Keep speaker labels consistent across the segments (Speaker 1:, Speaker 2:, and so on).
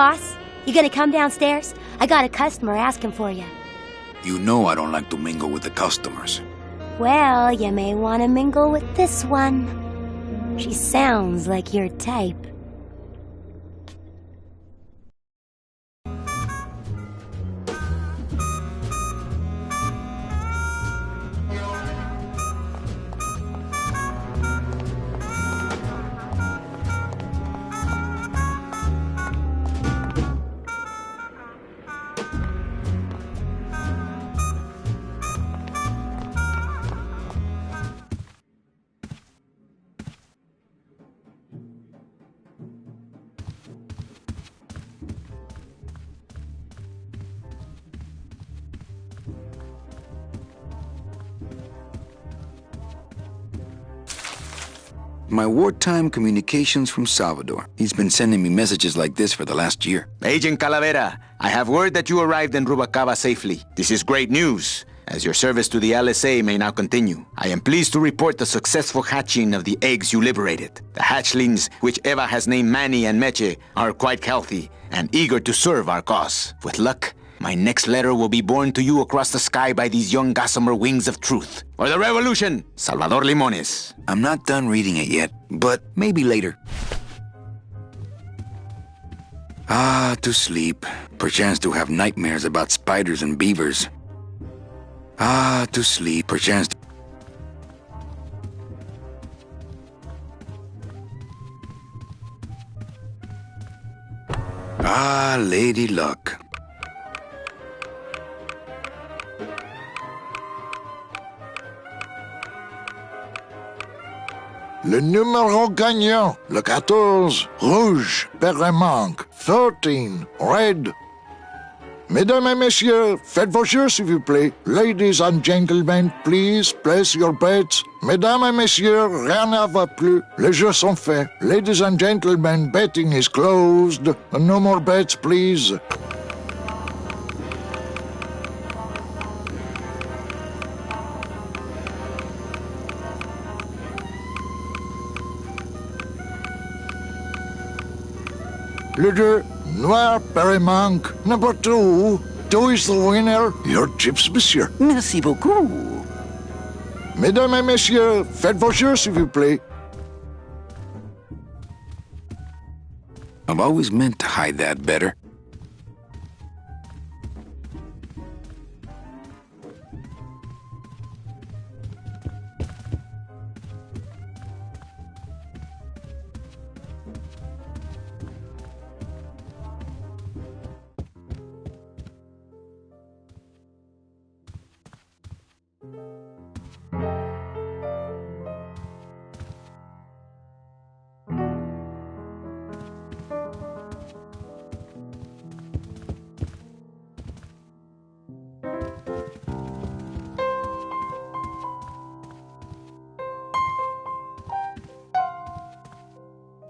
Speaker 1: boss. You gonna come downstairs? I got a customer asking for you.
Speaker 2: You know I don't like to mingle with the customers.
Speaker 1: Well, you may want to mingle with this one. She sounds like your type.
Speaker 2: My wartime communications from Salvador. He's been sending me messages like this for the last year.
Speaker 3: Agent Calavera, I have word that you arrived in Rubalcaba safely. This is great news, as your service to the LSA may now continue. I am pleased to report the successful hatching of the eggs you liberated. The hatchlings, which Eva has named Manny and Meche, are quite healthy and eager to serve our cause. With luck, my next letter will be borne to you across the sky by these young gossamer wings of truth. For the revolution, Salvador Limones.
Speaker 2: I'm not done reading it yet, but maybe later. Ah, to sleep. Perchance to have nightmares about spiders and beavers. Ah, to sleep. Perchance to... Ah, Lady Luck.
Speaker 4: Le numéro gagnant, le 14, rouge, Perremanque, 13, red. Mesdames et messieurs, faites vos jeux s'il vous plaît. Ladies and gentlemen, please place your bets. Mesdames et messieurs, rien ne va plus. Les jeux sont faits. Ladies and gentlemen, betting is closed. No more bets, please. Le 2, Noir Perremanque. Number 2, 2 is the winner. Your chips, monsieur.
Speaker 5: Merci beaucoup.
Speaker 4: Mesdames et messieurs, faites vos jeux, s'il vous plaît.
Speaker 2: I've always meant to hide that better.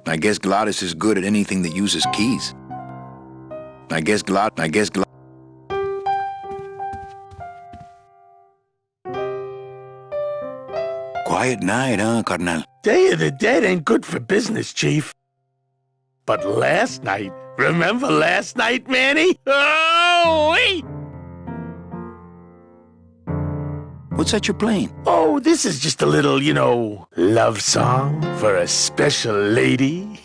Speaker 2: I guess Gladys is good at anything that uses keys. Quiet night, huh, carnal?
Speaker 6: Day of the Dead ain't good for business, Chief. But last night, remember last night, Manny? Oh, wait!
Speaker 2: What's that you're playing?
Speaker 6: Oh, this is just a little, love song for a special lady.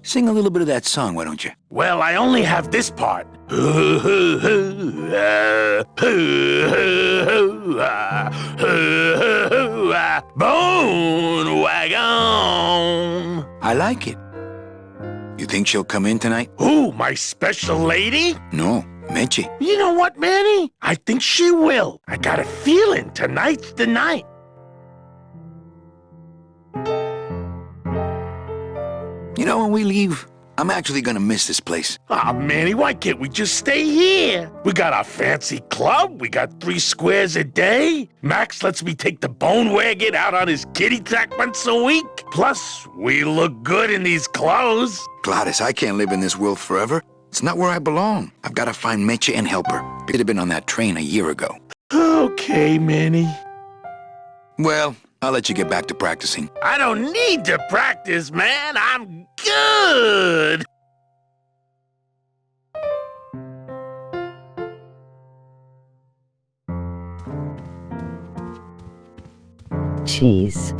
Speaker 2: Sing a little bit of that song, why don't you?
Speaker 6: Well, I only have this part. Bone wagon.
Speaker 2: I like it. You think she'll come in tonight?
Speaker 6: Who, my special lady?
Speaker 2: No, Meche.
Speaker 6: You know what, Manny? I think she will. I got a feeling tonight's the night.
Speaker 2: You know, when we leave, I'm actually gonna miss this place.
Speaker 6: Aw, Manny, why can't we just stay here? We got our fancy club, we got 3 squares a day. Max lets me take the bone wagon out on his kitty track once a week. Plus, we look good in these clothes.
Speaker 2: Gladys, I can't live in this world forever. It's not where I belong. I've gotta find Meche and help her. She'd have been on that train a year ago.
Speaker 6: Okay, Manny.
Speaker 2: Well, I'll let you get back to practicing.
Speaker 6: I don't need to practice, man. I'm good.
Speaker 5: Cheese.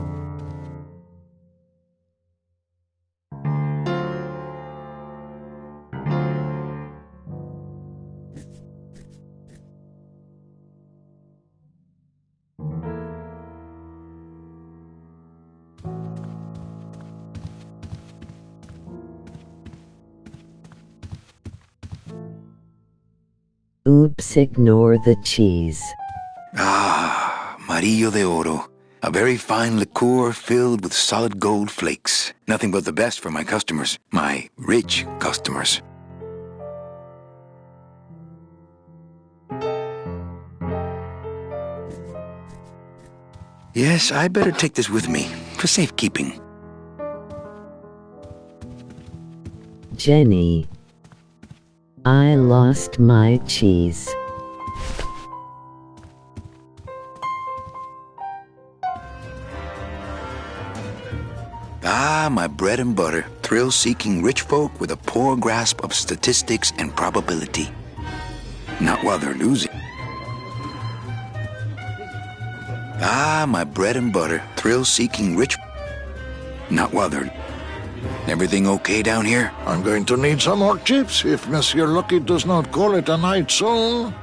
Speaker 5: Oops, ignore the cheese.
Speaker 2: Ah, Marillo de Oro. A very fine liqueur filled with solid gold flakes. Nothing but the best for my customers. My rich customers. Yes, I better take this with me for safekeeping.
Speaker 5: Jenny. I lost my cheese.
Speaker 2: Ah, my bread and butter. Thrill-seeking rich folk with a poor grasp of statistics and probability. Not while they're losing. Ah, my bread and butter. Thrill-seeking rich... Not while they're... Everything okay down here?
Speaker 4: I'm going to need some more chips if Monsieur Lucky does not call it a night soon.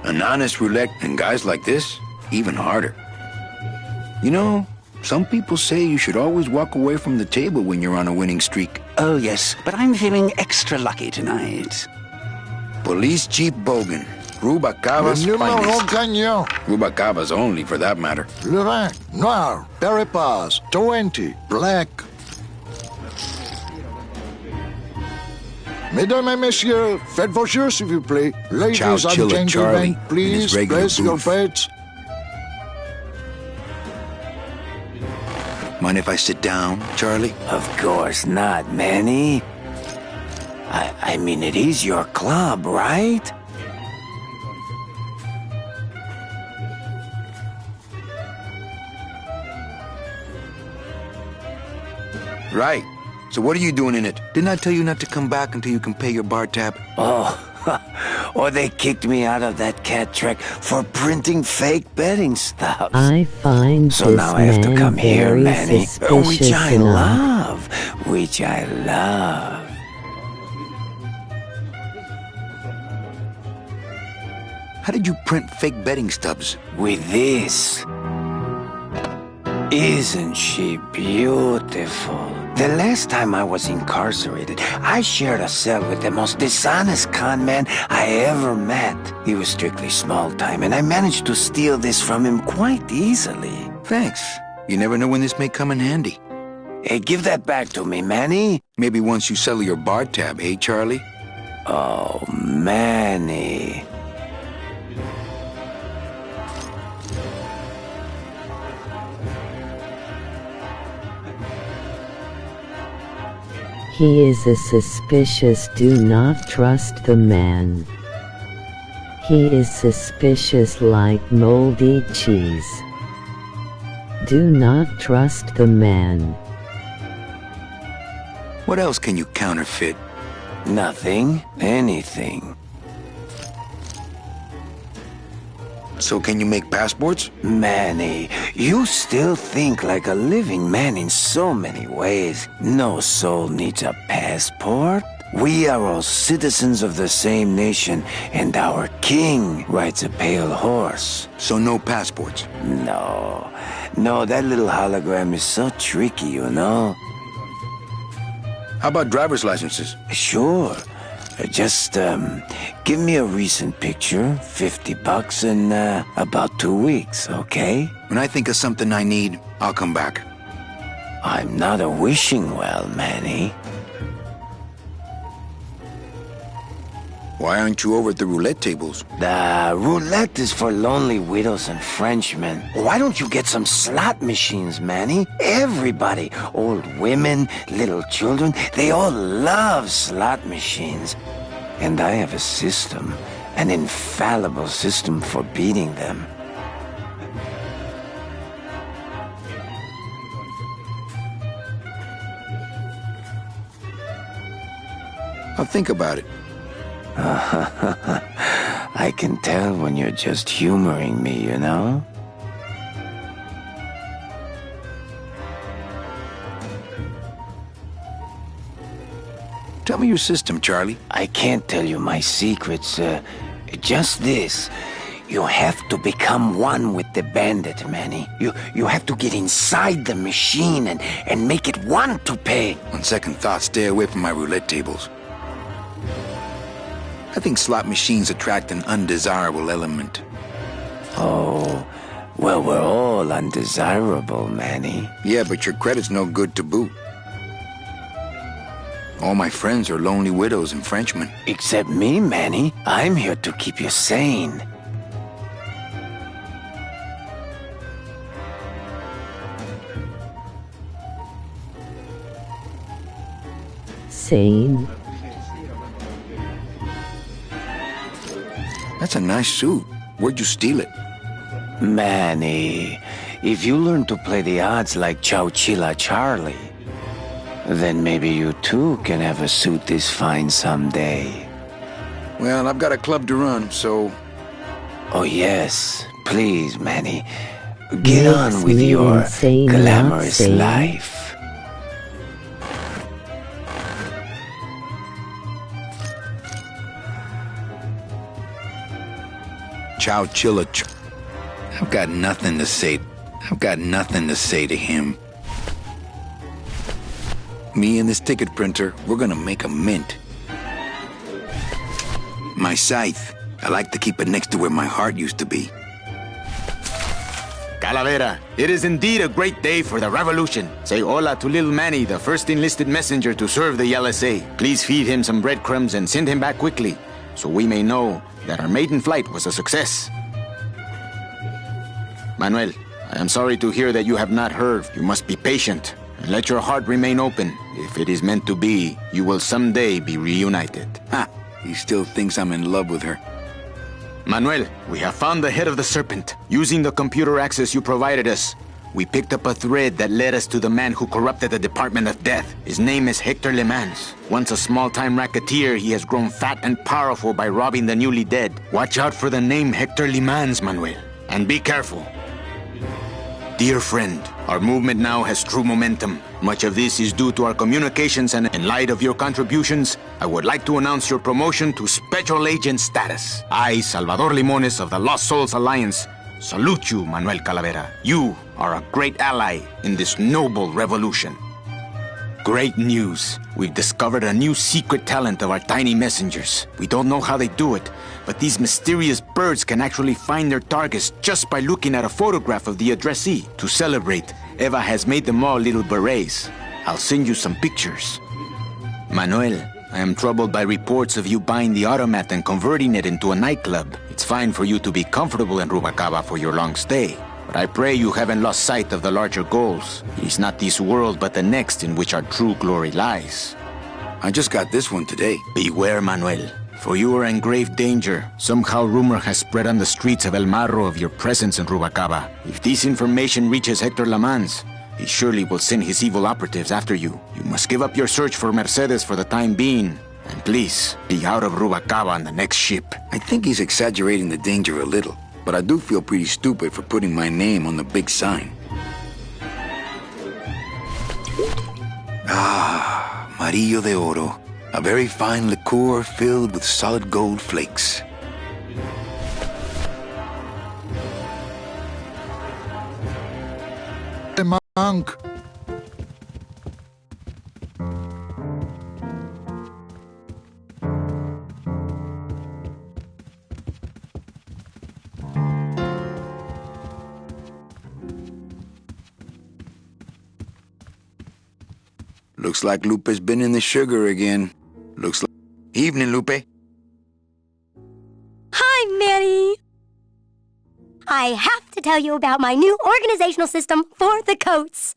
Speaker 2: An honest roulette and guys like this, even harder. You know, some people say you should always walk away from the table when you're on a winning streak.
Speaker 7: Oh, yes, but I'm feeling extra lucky tonight.
Speaker 2: Police Chief Bogan. Rubacava's
Speaker 4: Le numéro
Speaker 2: finest.
Speaker 4: gagnant.
Speaker 2: Rubacava's only, for that matter.
Speaker 4: Le vin, noir, Perepaz, 20, black. Mesdames et messieurs, faites vos jeux s'il vous plaît. Ladies
Speaker 2: Chow
Speaker 4: and
Speaker 2: Chilla Charlie
Speaker 4: gentlemen,
Speaker 2: in
Speaker 4: please
Speaker 2: his regular
Speaker 4: place your
Speaker 2: booth.
Speaker 4: bets.
Speaker 2: Mind if I sit down, Charlie?
Speaker 8: Of course not, Manny. I mean, it is your club, right?
Speaker 2: Right. So what are you doing in it? Didn't I tell you not to come back until you can pay your bar tab?
Speaker 8: Oh, or they kicked me out of that cat track for printing fake betting stubs.
Speaker 5: I find
Speaker 8: So
Speaker 5: this
Speaker 8: now I have to
Speaker 5: man
Speaker 8: come here,
Speaker 5: very
Speaker 8: Manny,
Speaker 5: suspicious
Speaker 8: which I
Speaker 5: enough.
Speaker 8: love, which I love.
Speaker 2: How did you print fake betting stubs?
Speaker 8: With this. Isn't she beautiful? The last time I was incarcerated, I shared a cell with the most dishonest con man I ever met. He was strictly small time, and I managed to steal this from him quite easily.
Speaker 2: Thanks. You never know when this may come in handy.
Speaker 8: Hey, give that back to me, Manny.
Speaker 2: Maybe once you settle your bar tab, eh, Charlie?
Speaker 8: Oh, Manny.
Speaker 5: He is a suspicious, do not trust the man. He is suspicious like moldy cheese. Do not trust the man.
Speaker 2: What else can you counterfeit?
Speaker 8: Nothing. Anything.
Speaker 2: So can you make passports?
Speaker 8: Manny, you still think like a living man in so many ways. No soul needs a passport. We are all citizens of the same nation, and our king rides a pale horse.
Speaker 2: So no passports.
Speaker 8: No, that little hologram is so tricky, you know?
Speaker 2: How about driver's licenses?
Speaker 8: Sure. Just, give me a recent picture, $50 in, about 2 weeks, okay?
Speaker 2: When I think of something I need, I'll come back.
Speaker 8: I'm not a wishing well, Manny.
Speaker 2: Why aren't you over at the roulette tables?
Speaker 8: The roulette is for lonely widows and Frenchmen. Why don't you get some slot machines, Manny? Everybody, old women, little children, they all love slot machines. And I have a system, an infallible system for beating them.
Speaker 2: I'll think about it.
Speaker 8: I can tell when you're just humoring me, you know?
Speaker 2: Tell me your system, Charlie.
Speaker 8: I can't tell you my secrets. Just this. You have to become one with the bandit, Manny. You have to get inside the machine and make it want to pay.
Speaker 2: On second thought, stay away from my roulette tables. I think slot machines attract an undesirable element.
Speaker 8: Oh, well, we're all undesirable, Manny.
Speaker 2: Yeah, but your credit's no good to boot. All my friends are lonely widows and Frenchmen.
Speaker 8: Except me, Manny. I'm here to keep you sane.
Speaker 5: Sane?
Speaker 2: That's a nice suit. Where'd you steal it?
Speaker 8: Manny, if you learn to play the odds like Chowchilla Charlie, then maybe you too can have a suit this fine someday.
Speaker 2: Well, I've got a club to run, so...
Speaker 8: Oh yes, please, Manny. Get on
Speaker 5: Makes
Speaker 8: with
Speaker 5: me
Speaker 8: your
Speaker 5: insane,
Speaker 8: glamorous
Speaker 5: not sane.
Speaker 8: life.
Speaker 2: Chowchilla. I've got nothing to say. I've got nothing to say to him. Me and this ticket printer, we're gonna make a mint. My scythe, I like to keep it next to where my heart used to be.
Speaker 3: Calavera, it is indeed a great day for the revolution. Say hola to little Manny, the first enlisted messenger to serve the LSA. Please feed him some breadcrumbs and send him back quickly, so we may know that our maiden flight was a success. Manuel, I am sorry to hear that you have not heard. You must be patient and let your heart remain open. If it is meant to be, you will someday be reunited.
Speaker 2: Ha! He still thinks I'm in love with her.
Speaker 3: Manuel, we have found the head of the serpent. Using the computer access you provided us, we picked up a thread that led us to the man who corrupted the Department of Death. His name is Hector Le Mans. Once a small-time racketeer, he has grown fat and powerful by robbing the newly dead. Watch out for the name Hector Le Mans, Manuel. And be careful. Dear friend, our movement now has true momentum. Much of this is due to our communications, and in light of your contributions, I would like to announce your promotion to Special Agent status. I, Salvador Limones of the Lost Souls Alliance, salute you, Manuel Calavera. You are a great ally in this noble revolution. Great news. We've discovered a new secret talent of our tiny messengers. We don't know how they do it, but these mysterious birds can actually find their targets just by looking at a photograph of the addressee. To celebrate, Eva has made them all little berets. I'll send you some pictures. Manuel, I am troubled by reports of you buying the automat and converting it into a nightclub. It's fine for you to be comfortable in Rubacava for your long stay, but I pray you haven't lost sight of the larger goals. It is not this world, but the next in which our true glory lies.
Speaker 2: I just got this one today.
Speaker 3: Beware, Manuel, for you are in grave danger. Somehow rumor has spread on the streets of El Marro of your presence in Rubacava. If this information reaches Hector Le Mans, he surely will send his evil operatives after you. You must give up your search for Mercedes for the time being, and please, be out of Rubacava on the next ship.
Speaker 2: I think he's exaggerating the danger a little, but I do feel pretty stupid for putting my name on the big sign. Ah, Marillo de Oro. A very fine liqueur filled with solid gold flakes.
Speaker 4: The monk.
Speaker 2: Looks like Lupe's been in the sugar again. Looks like... Evening, Lupe.
Speaker 1: Hi, Manny! I have to tell you about my new organizational system for the coats.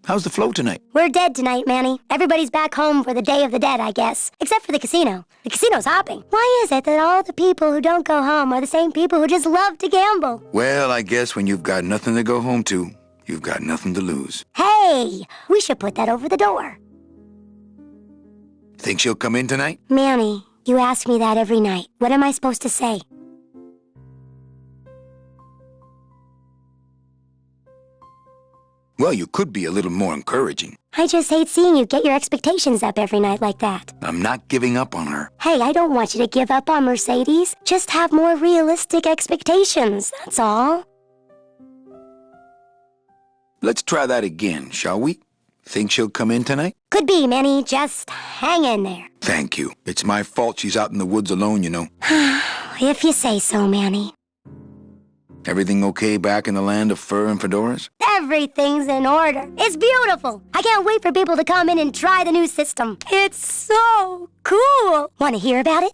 Speaker 2: How's the flow tonight?
Speaker 1: We're dead tonight, Manny. Everybody's back home for the Day of the Dead, I guess. Except for the casino. The casino's hopping. Why is it that all the people who don't go home are the same people who just love to gamble?
Speaker 2: Well, I guess when you've got nothing to go home to, you've got nothing to lose.
Speaker 1: Hey, we should put that over the door.
Speaker 2: Think she'll come in tonight?
Speaker 1: Manny, you ask me that every night. What am I supposed to say?
Speaker 2: Well, you could be a little more encouraging.
Speaker 1: I just hate seeing you get your expectations up every night like that.
Speaker 2: I'm not giving up on her.
Speaker 1: Hey, I don't want you to give up on Mercedes. Just have more realistic expectations, that's all.
Speaker 2: Let's try that again, shall we? Think she'll come in tonight?
Speaker 1: Could be, Manny. Just hang in there.
Speaker 2: Thank you. It's my fault she's out in the woods alone, you know.
Speaker 1: If you say so, Manny.
Speaker 2: Everything okay back in the land of fur and fedoras?
Speaker 1: Everything's in order. It's beautiful. I can't wait for people to come in and try the new system. It's so cool. Want to hear about it?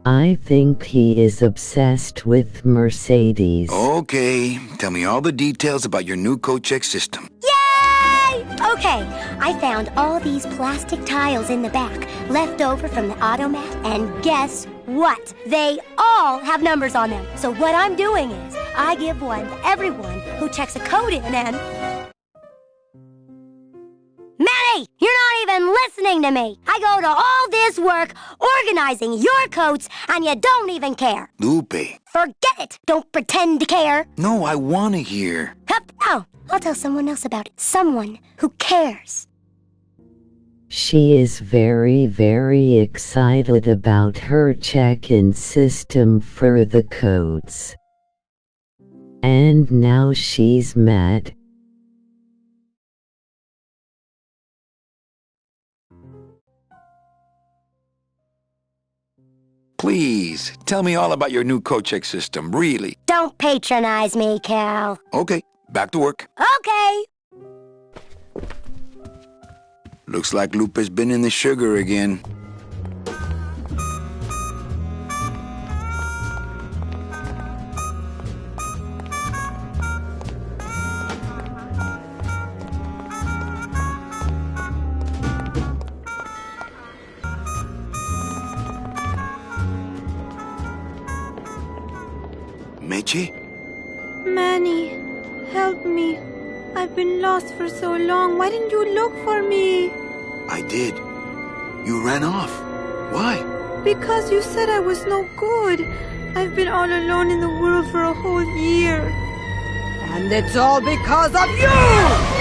Speaker 5: I think he is obsessed with Mercedes.
Speaker 2: Okay, tell me all the details about your new coat check system.
Speaker 1: Yay! Okay, I found all these plastic tiles in the back, left over from the automat, and guess what? They all have numbers on them. So what I'm doing is, I give one to everyone who checks a code in and... Manny, you're not even listening to me. I go to all this work organizing your coats, and you don't even care.
Speaker 2: Lupe.
Speaker 1: Forget it. Don't pretend to care.
Speaker 2: No, I want to hear.
Speaker 1: Oh, I'll tell someone else about it. Someone who cares.
Speaker 5: She is very, very excited about her check-in system for the coats. And now she's mad.
Speaker 2: Please, tell me all about your new coat check system, really.
Speaker 1: Don't patronize me, Cal.
Speaker 2: Okay, back to work.
Speaker 1: Okay.
Speaker 2: Looks like Lupe's been in the sugar again. Meche?
Speaker 9: Manny, help me. I've been lost for so long. Why didn't you look for me?
Speaker 2: I did. You ran off. Why?
Speaker 9: Because you said I was no good. I've been all alone in the world for a whole year. And it's all because of you!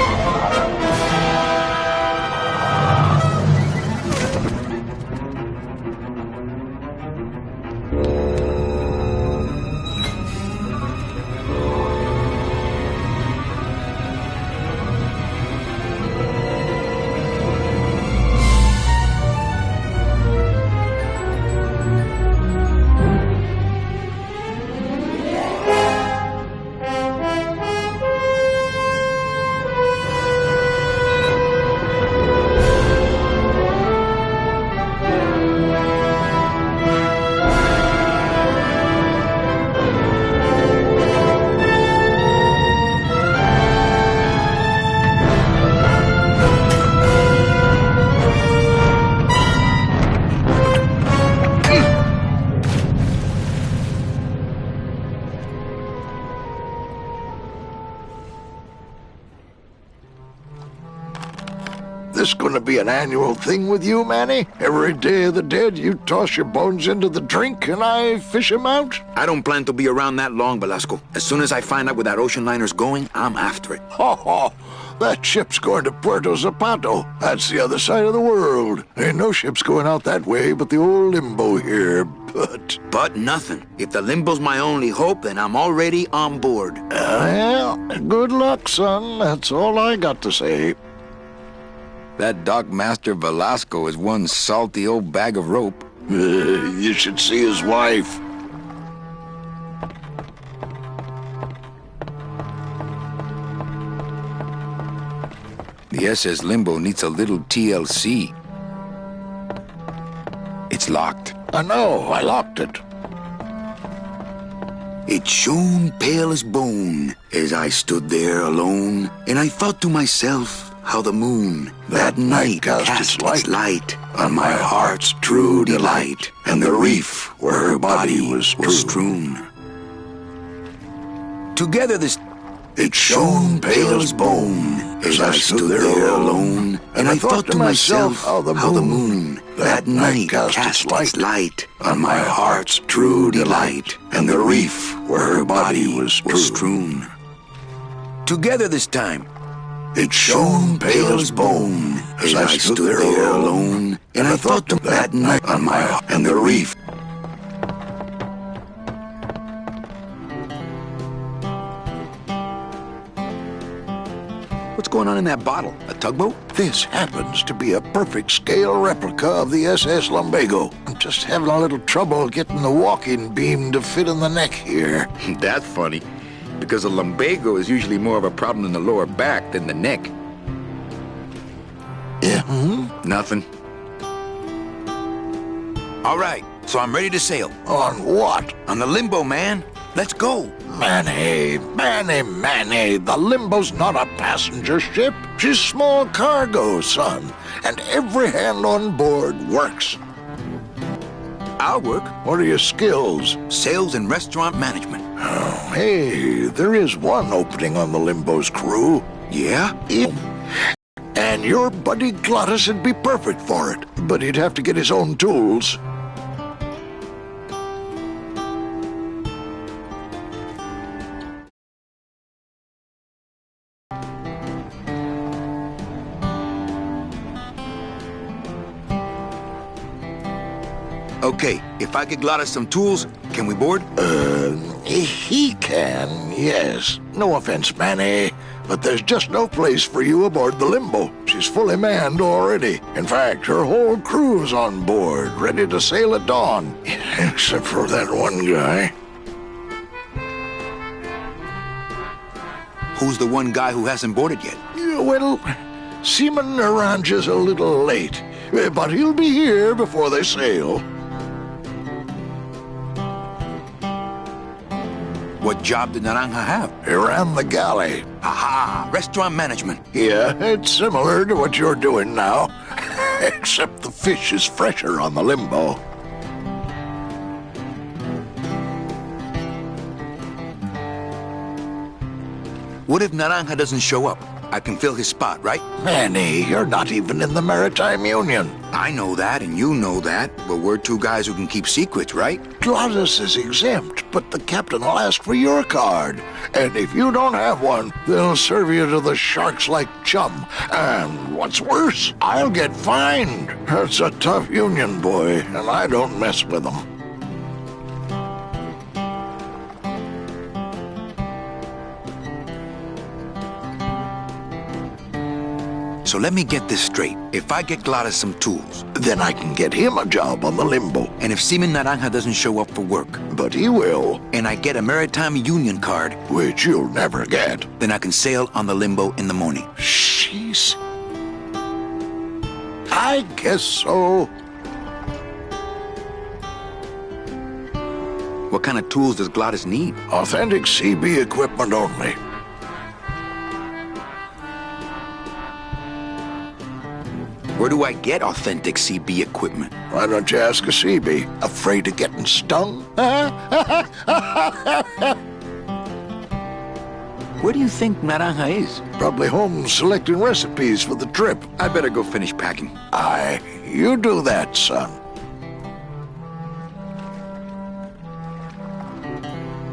Speaker 4: This gonna be an annual thing with you, Manny? Every Day of the Dead, you toss your bones into the drink and I fish 'em out?
Speaker 2: I don't plan to be around that long, Velasco. As soon as I find out where that ocean liner's going, I'm after it.
Speaker 4: Ho ho! That ship's going to Puerto Zapato. That's the other side of the world. Ain't no ships going out that way but the old Limbo here,
Speaker 2: But nothing. If the Limbo's my only hope, then I'm already on board.
Speaker 4: Well, good luck, son. That's all I got to say.
Speaker 2: That dock master Velasco is one salty old bag of rope.
Speaker 4: You should see his wife.
Speaker 2: The SS Limbo needs a little TLC. It's locked.
Speaker 4: I know, I locked it.
Speaker 2: It shone pale as bone as I stood there alone, and I thought to myself how the moon that night cast its light on my heart's true delight, and the reef where her body was strewn. Together this... It shone pale as bone as I stood there alone, and I thought to myself how the moon that night cast its light on my heart's true delight, and the reef where her body was strewn. Together this time, it shone pale as bone as I stood there alone, and I thought to that night on my heart and the reef. What's going on in that bottle? A tugboat?
Speaker 4: This happens to be a perfect scale replica of the SS Lumbago. I'm just having a little trouble getting the walking beam to fit in the neck here.
Speaker 2: That's funny, because a lumbago is usually more of a problem in the lower back than the neck.
Speaker 4: Yeah,
Speaker 2: Nothing. All right, so I'm ready to sail.
Speaker 4: On what?
Speaker 2: On the Limbo, man. Let's go.
Speaker 4: Manny, the Limbo's not a passenger ship. She's small cargo, son. And every hand on board works.
Speaker 2: I'll work.
Speaker 4: What are your skills?
Speaker 2: Sales and restaurant management.
Speaker 4: Oh, hey, there is one opening on the Limbo's crew.
Speaker 2: Yeah?
Speaker 4: And your buddy Glottis would be perfect for it. But he'd have to get his own tools.
Speaker 2: Okay, if I could Glottis some tools, can we board?
Speaker 4: He can, yes. No offense, Manny, but there's just no place for you aboard the Limbo. She's fully manned already. In fact, her whole crew's on board, ready to sail at dawn. Except for that one guy.
Speaker 2: Who's the one guy who hasn't boarded yet?
Speaker 4: Yeah, well, Seaman Naranja's a little late, but he'll be here before they sail.
Speaker 2: What job did Naranja have?
Speaker 4: He ran the galley.
Speaker 2: Aha! Restaurant management.
Speaker 4: Yeah, it's similar to what you're doing now. Except the fish is fresher on the Limbo.
Speaker 2: What if Naranja doesn't show up? I can fill his spot, right?
Speaker 4: Manny, you're not even in the Maritime Union.
Speaker 2: I know that, and you know that, but we're two guys who can keep secrets, right?
Speaker 4: Glottis is exempt, but the captain will ask for your card. And if you don't have one, they'll serve you to the sharks like chum. And what's worse, I'll get fined. That's a tough union, boy, and I don't mess with them.
Speaker 2: So let me get this straight. If I get Glottis some tools,
Speaker 4: Then I can get him a job on the Limbo.
Speaker 2: and if Seaman Naranja doesn't show up for work,
Speaker 4: But he will,
Speaker 2: and I get a Maritime Union card,
Speaker 4: which you'll never get.
Speaker 2: then I can sail on the Limbo in the morning.
Speaker 4: Jeez. I guess so.
Speaker 2: What kind of tools does Glottis need?
Speaker 4: Authentic CB equipment only.
Speaker 2: Where do I get authentic CB equipment?
Speaker 4: Why don't you ask a CB? Afraid of getting stung?
Speaker 2: Where do you think Naranja is?
Speaker 4: Probably home selecting recipes for the trip.
Speaker 2: I better go finish packing.
Speaker 4: Aye, you do that, son.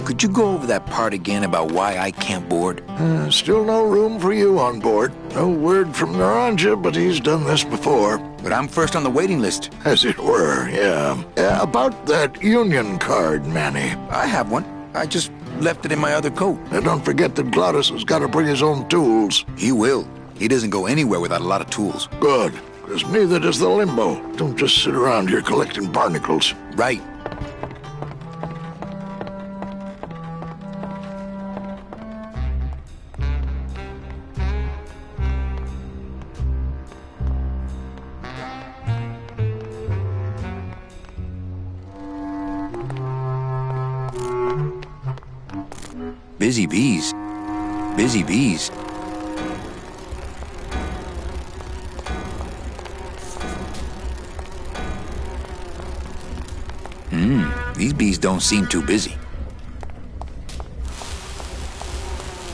Speaker 2: Could you go over that part again about why I can't board?
Speaker 4: Still no room for you on board. No word from Naranja, but he's done this before.
Speaker 2: But I'm first on the waiting list.
Speaker 4: As it were, yeah. About that union card, Manny.
Speaker 2: I have one. I just left it in my other coat.
Speaker 4: And don't forget that Glottis has got to bring his own tools.
Speaker 2: He will. He doesn't go anywhere without a lot of tools.
Speaker 4: Good, because neither does the Limbo. Don't just sit around here collecting barnacles.
Speaker 2: Right. Busy bees. Busy bees. These bees don't seem too busy.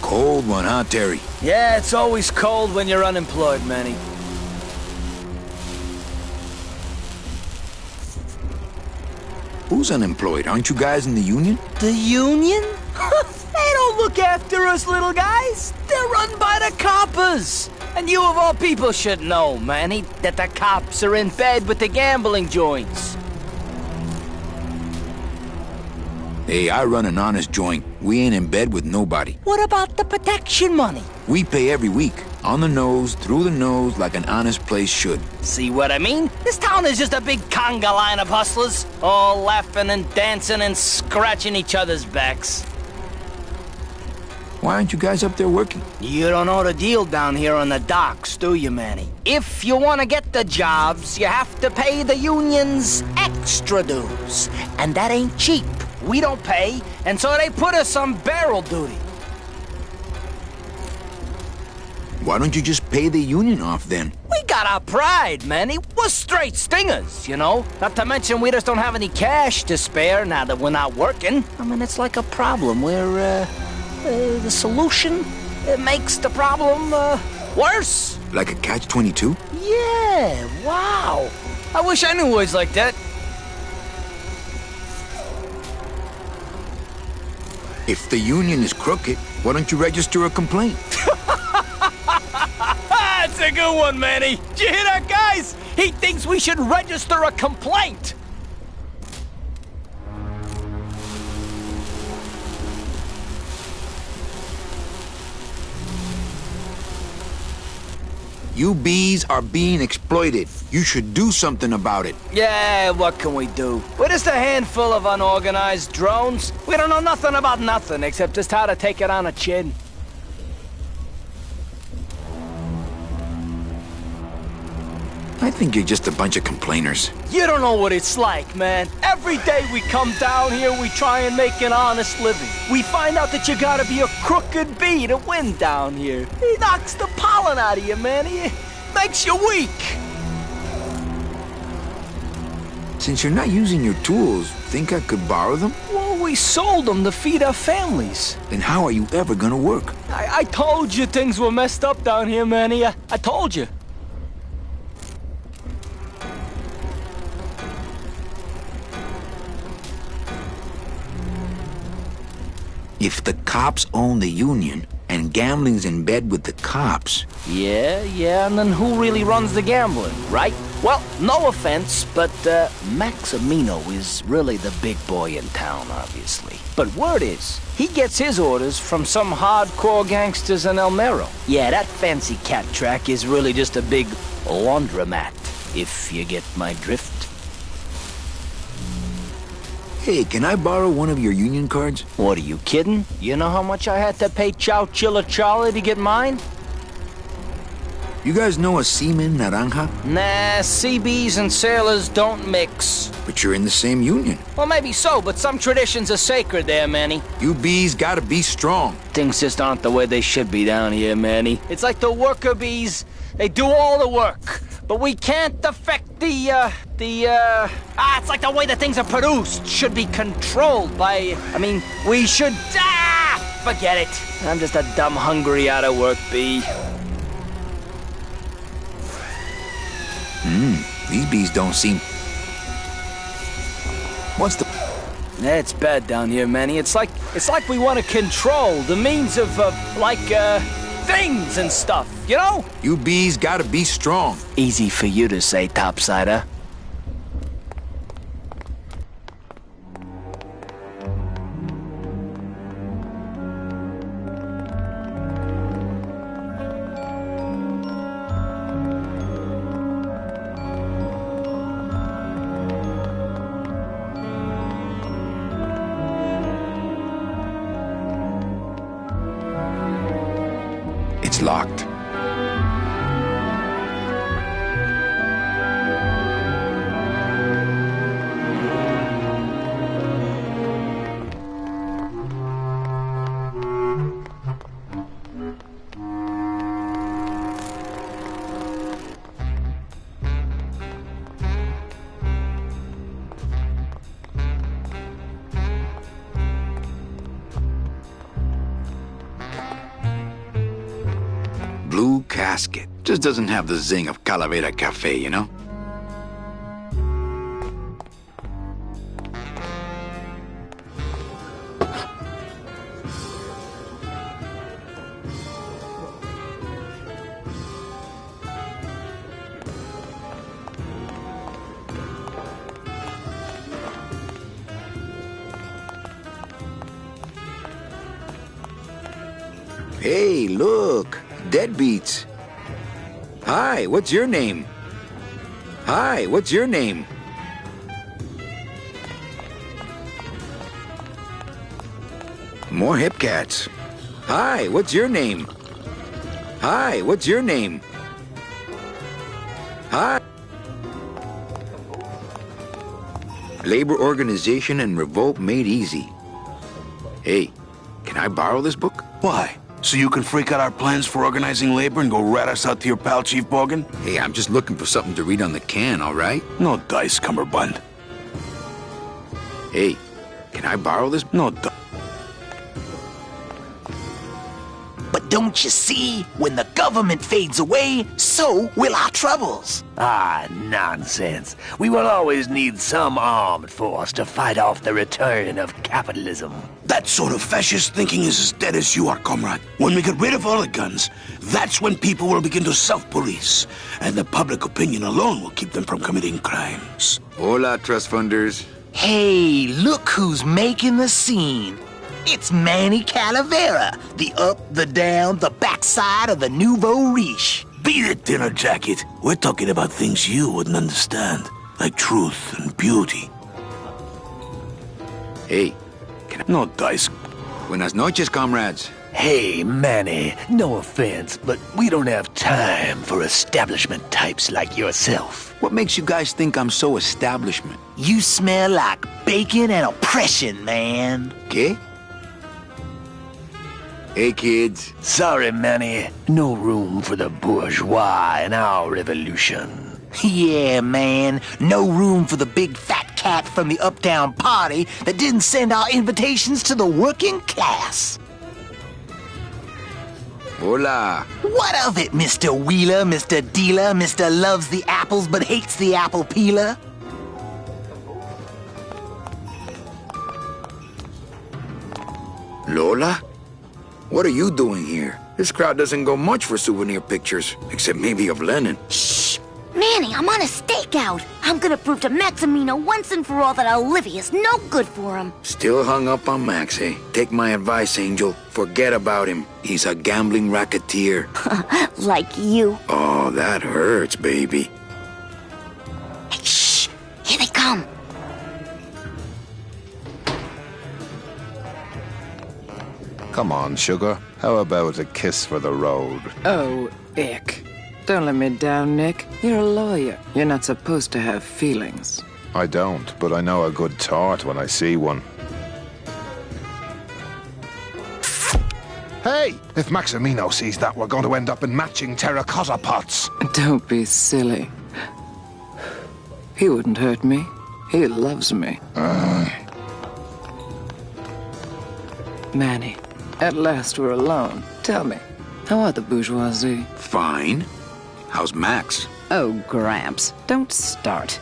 Speaker 3: Cold one, huh, Terry?
Speaker 10: Yeah, it's always cold when you're unemployed, Manny.
Speaker 3: Who's unemployed? Aren't you guys in the union?
Speaker 10: The union? They don't look after us little guys. They're run by the coppers. And you of all people should know, Manny, that the cops are in bed with the gambling joints.
Speaker 3: Hey, I run an honest joint. We ain't in bed with nobody.
Speaker 10: What about the protection money?
Speaker 3: We pay every week. On the nose, through the nose, like an honest place should.
Speaker 10: See what I mean? This town is just a big conga line of hustlers, all laughing and dancing and scratching each other's backs.
Speaker 3: Why aren't you guys up there working?
Speaker 10: You don't know the deal down here on the docks, do you, Manny? If you want to get the jobs, you have to pay the unions extra dues. And that ain't cheap. We don't pay, and so they put us on barrel duty.
Speaker 3: Why don't you just pay the union off then?
Speaker 10: We got our pride, Manny. We're straight stingers, you know? Not to mention we just don't have any cash to spare now that we're not working. I mean, it's like a problem where, the solution makes the problem, worse.
Speaker 3: Like a catch-22?
Speaker 10: Yeah, wow. I wish I knew words like that.
Speaker 3: If the union is crooked, why don't you register a complaint?
Speaker 10: That's a good one, Manny. Did you hear that, guys? He thinks we should register a complaint.
Speaker 3: You bees are being exploited. You should do something about it.
Speaker 10: Yeah, what can we do? We're just a handful of unorganized drones. We don't know nothing about nothing except just how to take it on a chin.
Speaker 3: I think you're just a bunch of complainers.
Speaker 10: You don't know what it's like, man. Every day we come down here, we try and make an honest living. We find out that you gotta be a crooked bee to win down here. He knocks the pollen out of you, man. He makes you weak.
Speaker 3: Since you're not using your tools, think I could borrow them?
Speaker 10: Well, we sold them to feed our families.
Speaker 3: Then how are you ever gonna work?
Speaker 10: I told you things were messed up down here, Manny. I told you.
Speaker 3: If the cops own the union, and gambling's in bed with the cops...
Speaker 10: Yeah, and then who really runs the gambling, right? Well, no offense, but Maximino is really the big boy in town, obviously. But word is, he gets his orders from some hardcore gangsters in El Mero. Yeah, that fancy cat track is really just a big laundromat, if you get my drift.
Speaker 3: Hey, can I borrow one of your union cards?
Speaker 10: What, are you kidding? You know how much I had to pay Chow Chilla Charlie to get mine?
Speaker 3: You guys know a seaman, Naranja?
Speaker 10: Nah, CBs and sailors don't mix.
Speaker 3: But you're in the same union.
Speaker 10: Well, maybe so, but some traditions are sacred there, Manny.
Speaker 3: You bees gotta be strong.
Speaker 10: Things just aren't the way they should be down here, Manny. It's like the worker bees. They do all the work. But we can't affect it's like the way that things are produced should be controlled by, we should, forget it. I'm just a dumb, hungry, out-of-work bee.
Speaker 3: These bees don't seem... What's the...
Speaker 10: It's bad down here, Manny. It's like we want to control the means of, things and stuff, you know?
Speaker 3: You bees gotta be strong.
Speaker 10: Easy for you to say, topsider.
Speaker 3: It's locked.
Speaker 2: blue casket. Just doesn't have the zing of Calavera Cafe, you know? Hey, look! Deadbeats! Hi, what's your name? Hi, what's your name? More hip cats. Hi, what's your name? Hi, what's your name? Hi. Labor organization and revolt made easy. Hey, can I borrow this book?
Speaker 11: Why? So you can freak out our plans for organizing labor and go rat us out to your pal, Chief Morgan?
Speaker 2: Hey, I'm just looking for something to read on the can, all right?
Speaker 11: No dice, Cummerbund.
Speaker 2: Hey, can I borrow this?
Speaker 11: No dice.
Speaker 10: But don't you see? When the government fades away, so will our troubles.
Speaker 8: Ah, nonsense. We will always need some armed force to fight off the return of capitalism.
Speaker 11: That sort of fascist thinking is as dead as you are, comrade. When we get rid of all the guns, that's when people will begin to self-police, and the public opinion alone will keep them from committing crimes.
Speaker 2: Hola, trust funders.
Speaker 10: Hey, look who's making the scene. It's Manny Calavera, the up, the down, the backside of the nouveau riche.
Speaker 11: Beat it, dinner jacket. We're talking about things you wouldn't understand, like truth and beauty.
Speaker 2: Hey, can I...
Speaker 11: No dice.
Speaker 2: Buenas noches, comrades.
Speaker 8: Hey, Manny, no offense, but we don't have time for establishment types like yourself.
Speaker 2: What makes you guys think I'm so establishment?
Speaker 10: You smell like bacon and oppression, man.
Speaker 2: ¿Qué? Hey, kids.
Speaker 8: Sorry, Manny. No room for the bourgeois in our revolution.
Speaker 10: Yeah, man. No room for the big fat cat from the uptown party that didn't send our invitations to the working class.
Speaker 2: Hola.
Speaker 10: What of it, Mr. Wheeler, Mr. Dealer, Mr. Loves the apples but hates the apple peeler?
Speaker 2: Lola? What are you doing here? This crowd doesn't go much for souvenir pictures, except maybe of Lenin.
Speaker 1: Shh! Manny, I'm on a stakeout. I'm gonna prove to Maximino once and for all that Olivia's no good for him.
Speaker 2: Still hung up on Max, eh? Take my advice, Angel. Forget about him. He's a gambling racketeer.
Speaker 1: Like you.
Speaker 2: Oh, that hurts, baby.
Speaker 1: Hey, shh! Here they come.
Speaker 12: Come on, sugar. How about a kiss for the road?
Speaker 13: Oh, ick. Don't let me down, Nick. You're a lawyer. You're not supposed to have feelings.
Speaker 12: I don't, but I know a good tart when I see one. Hey! If Maximino sees that, we're going to end up in matching terracotta pots.
Speaker 13: Don't be silly. He wouldn't hurt me. He loves me. Manny, at last we're alone. Tell me, how are the bourgeoisie?
Speaker 2: Fine. How's Max?
Speaker 13: Oh, Gramps, don't start.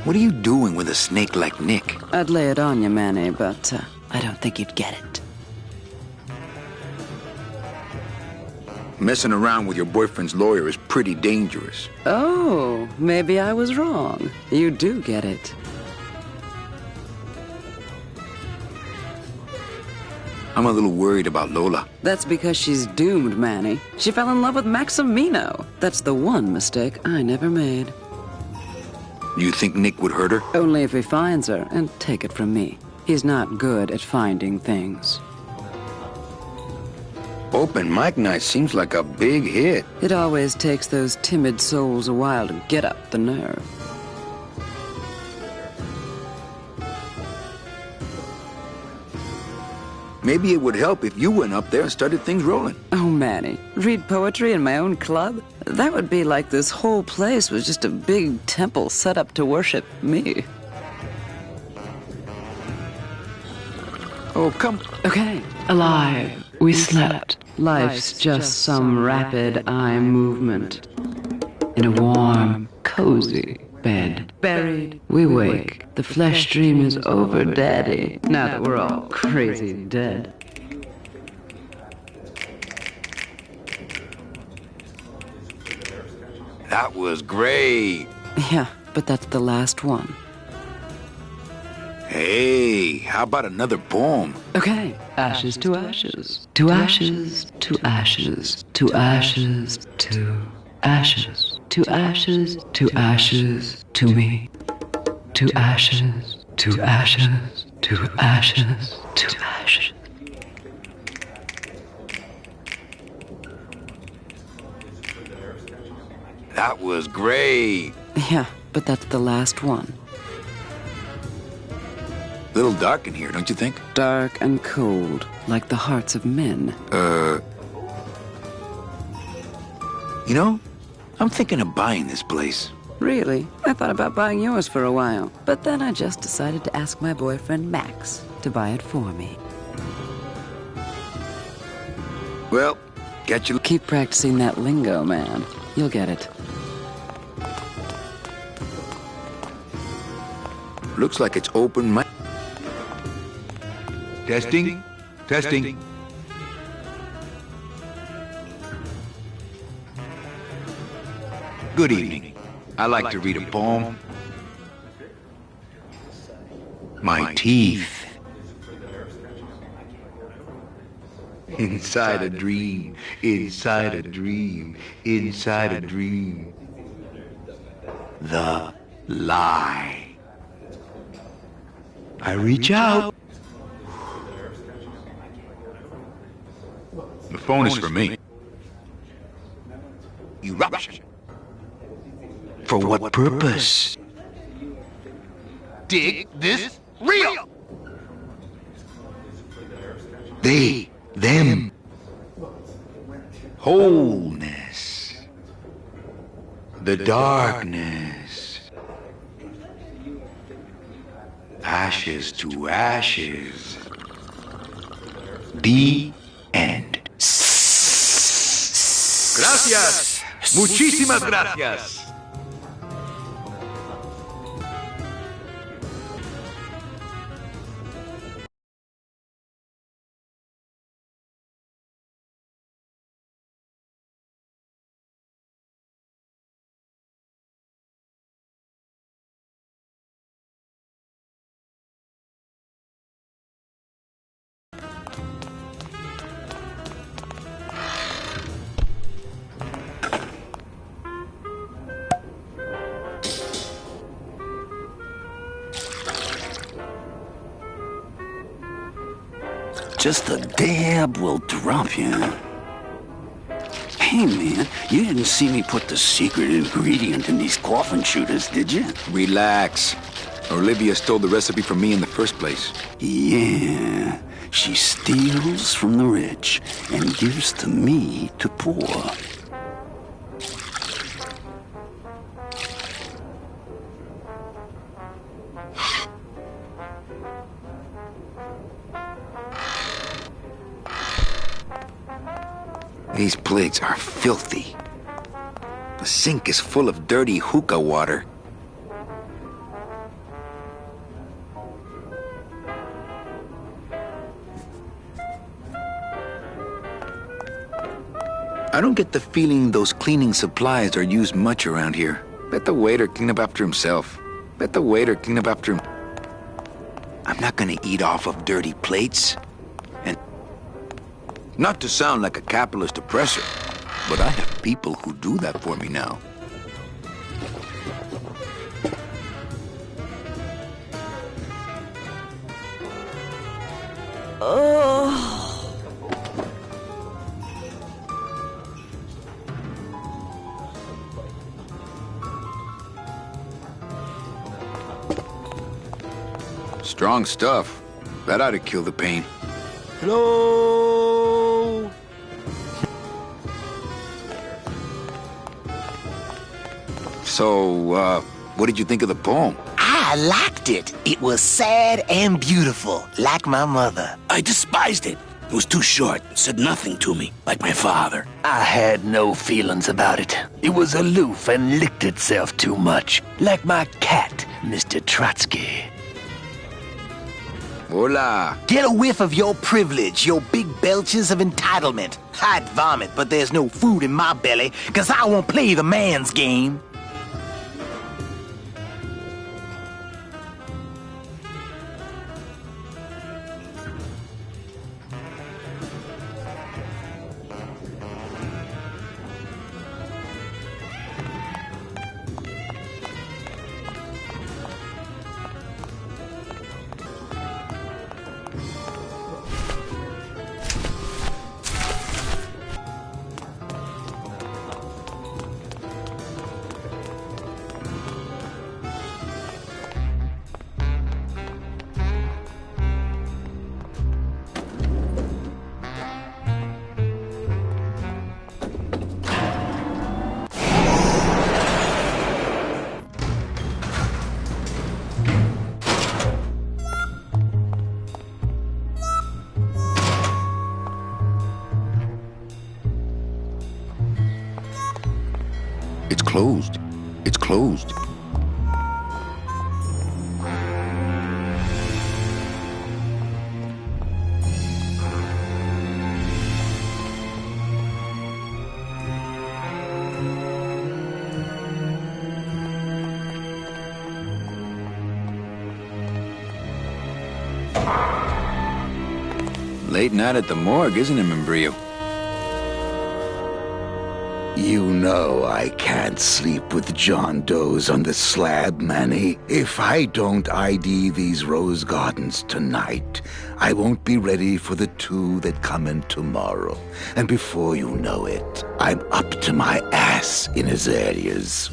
Speaker 2: What are you doing with a snake like Nick?
Speaker 13: I'd lay it on you, Manny, but I don't think you'd get it.
Speaker 2: Messing around with your boyfriend's lawyer is pretty dangerous.
Speaker 13: Oh, maybe I was wrong. You do get it.
Speaker 2: I'm a little worried about Lola.
Speaker 13: That's because she's doomed, Manny. She fell in love with Maximino. That's the one mistake I never made.
Speaker 2: You think Nick would hurt her?
Speaker 13: Only if he finds her, and take it from me. He's not good at finding things.
Speaker 2: Open mic night seems like a big hit.
Speaker 13: It always takes those timid souls a while to get up the nerve.
Speaker 2: Maybe it would help if you went up there and started things rolling.
Speaker 13: Oh, Manny, read poetry in my own club? That would be like this whole place was just a big temple set up to worship me.
Speaker 12: Oh, come.
Speaker 13: Okay. Alive. We slept. Life's just some rapid eye movement. In a warm, cozy bed. Buried, we wake. The flesh dream is over, Daddy. Now that we're all crazy dead.
Speaker 2: That was great.
Speaker 13: Yeah, but that's the last one.
Speaker 2: Hey, how about another poem?
Speaker 13: Okay. Ashes to ashes. To ashes, to ashes, to ashes, to ashes. To ashes, to ashes, to me. To ashes, to ashes, to ashes, to ashes.
Speaker 2: That was great.
Speaker 13: Yeah, but that's the last one.
Speaker 2: Little dark in here, don't you think?
Speaker 13: Dark and cold, like the hearts of men.
Speaker 2: You know, I'm thinking of buying this place.
Speaker 13: Really? I thought about buying yours for a while, but then I just decided to ask my boyfriend Max to buy it for me.
Speaker 2: Well, catch you.
Speaker 13: Keep practicing that lingo, man. You'll get it.
Speaker 2: Looks like it's open mic. Testing. Testing. Good evening. I like to read a poem. My teeth. Inside a dream, inside a dream, inside a dream. The lie. I reach out. The phone is for me. Eruption. For what purpose?
Speaker 11: Dig this real!
Speaker 2: They, them. Wholeness. The darkness. Ashes to ashes. The end.
Speaker 11: Gracias. Muchísimas gracias.
Speaker 7: Just a dab will drop you. Hey, man, you didn't see me put the secret ingredient in these coffin shooters, did you?
Speaker 2: Relax. Olivia stole the recipe from me in the first place.
Speaker 7: Yeah, she steals from the rich and gives to me to poor.
Speaker 2: These plates are filthy. The sink is full of dirty hookah water. I don't get the feeling those cleaning supplies are used much around here. Bet the waiter clean up after himself. Bet the waiter clean up after him. I'm not gonna eat off of dirty plates. And not to sound like a capitalist oppressor, but I have people who do that for me now.
Speaker 9: Oh.
Speaker 2: Strong stuff. That ought to kill the pain. Hello? So, what did you think of the poem?
Speaker 8: Ow! I liked it. It was sad and beautiful, like my mother.
Speaker 11: I despised it. It was too short, said nothing to me, like my father.
Speaker 14: I had no feelings about it. It was aloof and licked itself too much, like my cat, Mr. Trotsky.
Speaker 3: Hola.
Speaker 8: Get a whiff of your privilege, your big belches of entitlement. I'd vomit, but there's no food in my belly, 'cause I won't play the man's game.
Speaker 2: It's closed. It's closed.
Speaker 3: Late night at the morgue, isn't it, Membrillo?
Speaker 2: You know I can't sleep with John Doe's on the slab, Manny. If I don't ID these rose gardens tonight, I won't be ready for the two that come in tomorrow. And before you know it, I'm up to my ass in azaleas.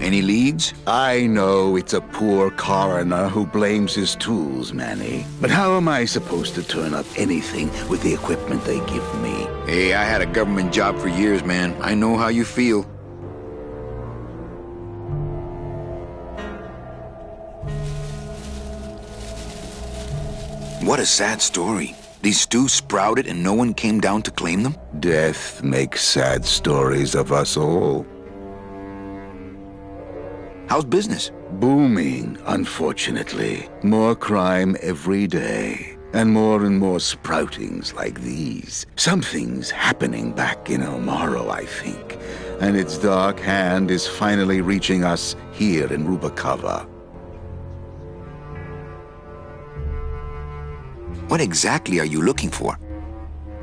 Speaker 3: Any leads?
Speaker 2: I know it's a poor coroner who blames his tools, Manny. But how am I supposed to turn up anything with the equipment they give me?
Speaker 3: Hey, I had a government job for years, man. I know how you feel. What a sad story. These stews sprouted and no one came down to claim them?
Speaker 2: Death makes sad stories of us all.
Speaker 3: How's business?
Speaker 2: Booming, unfortunately. More crime every day. And more sproutings like these. Something's happening back in El Morro, I think. And its dark hand is finally reaching us here in Rubacava.
Speaker 3: What exactly are you looking for?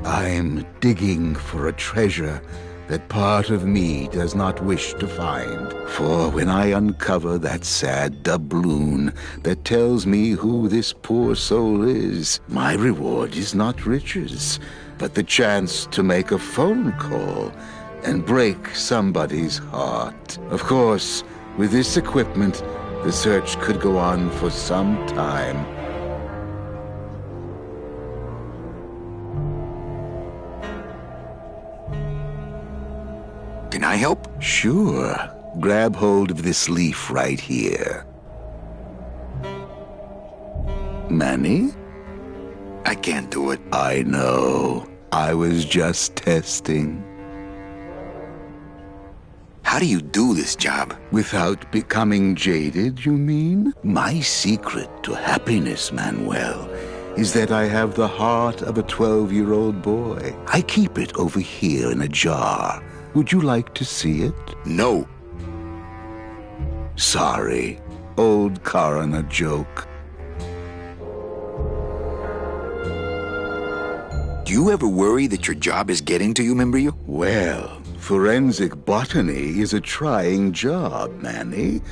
Speaker 2: I'm digging for a treasure that part of me does not wish to find. For when I uncover that sad doubloon that tells me who this poor soul is, my reward is not riches, but the chance to make a phone call and break somebody's heart. Of course, with this equipment, the search could go on for some time.
Speaker 3: Can I help?
Speaker 2: Sure. Grab hold of this leaf right here. Manny?
Speaker 3: I can't do it.
Speaker 2: I know. I was just testing.
Speaker 3: How do you do this job?
Speaker 2: Without becoming jaded, you mean? My secret to happiness, Manuel, is that I have the heart of a 12-year-old boy. I keep it over here in a jar. Would you like to see it?
Speaker 3: No.
Speaker 2: Sorry. Old coroner joke.
Speaker 3: Do you ever worry that your job is getting to you, Membrillo?
Speaker 2: Well, forensic botany is a trying job, Manny.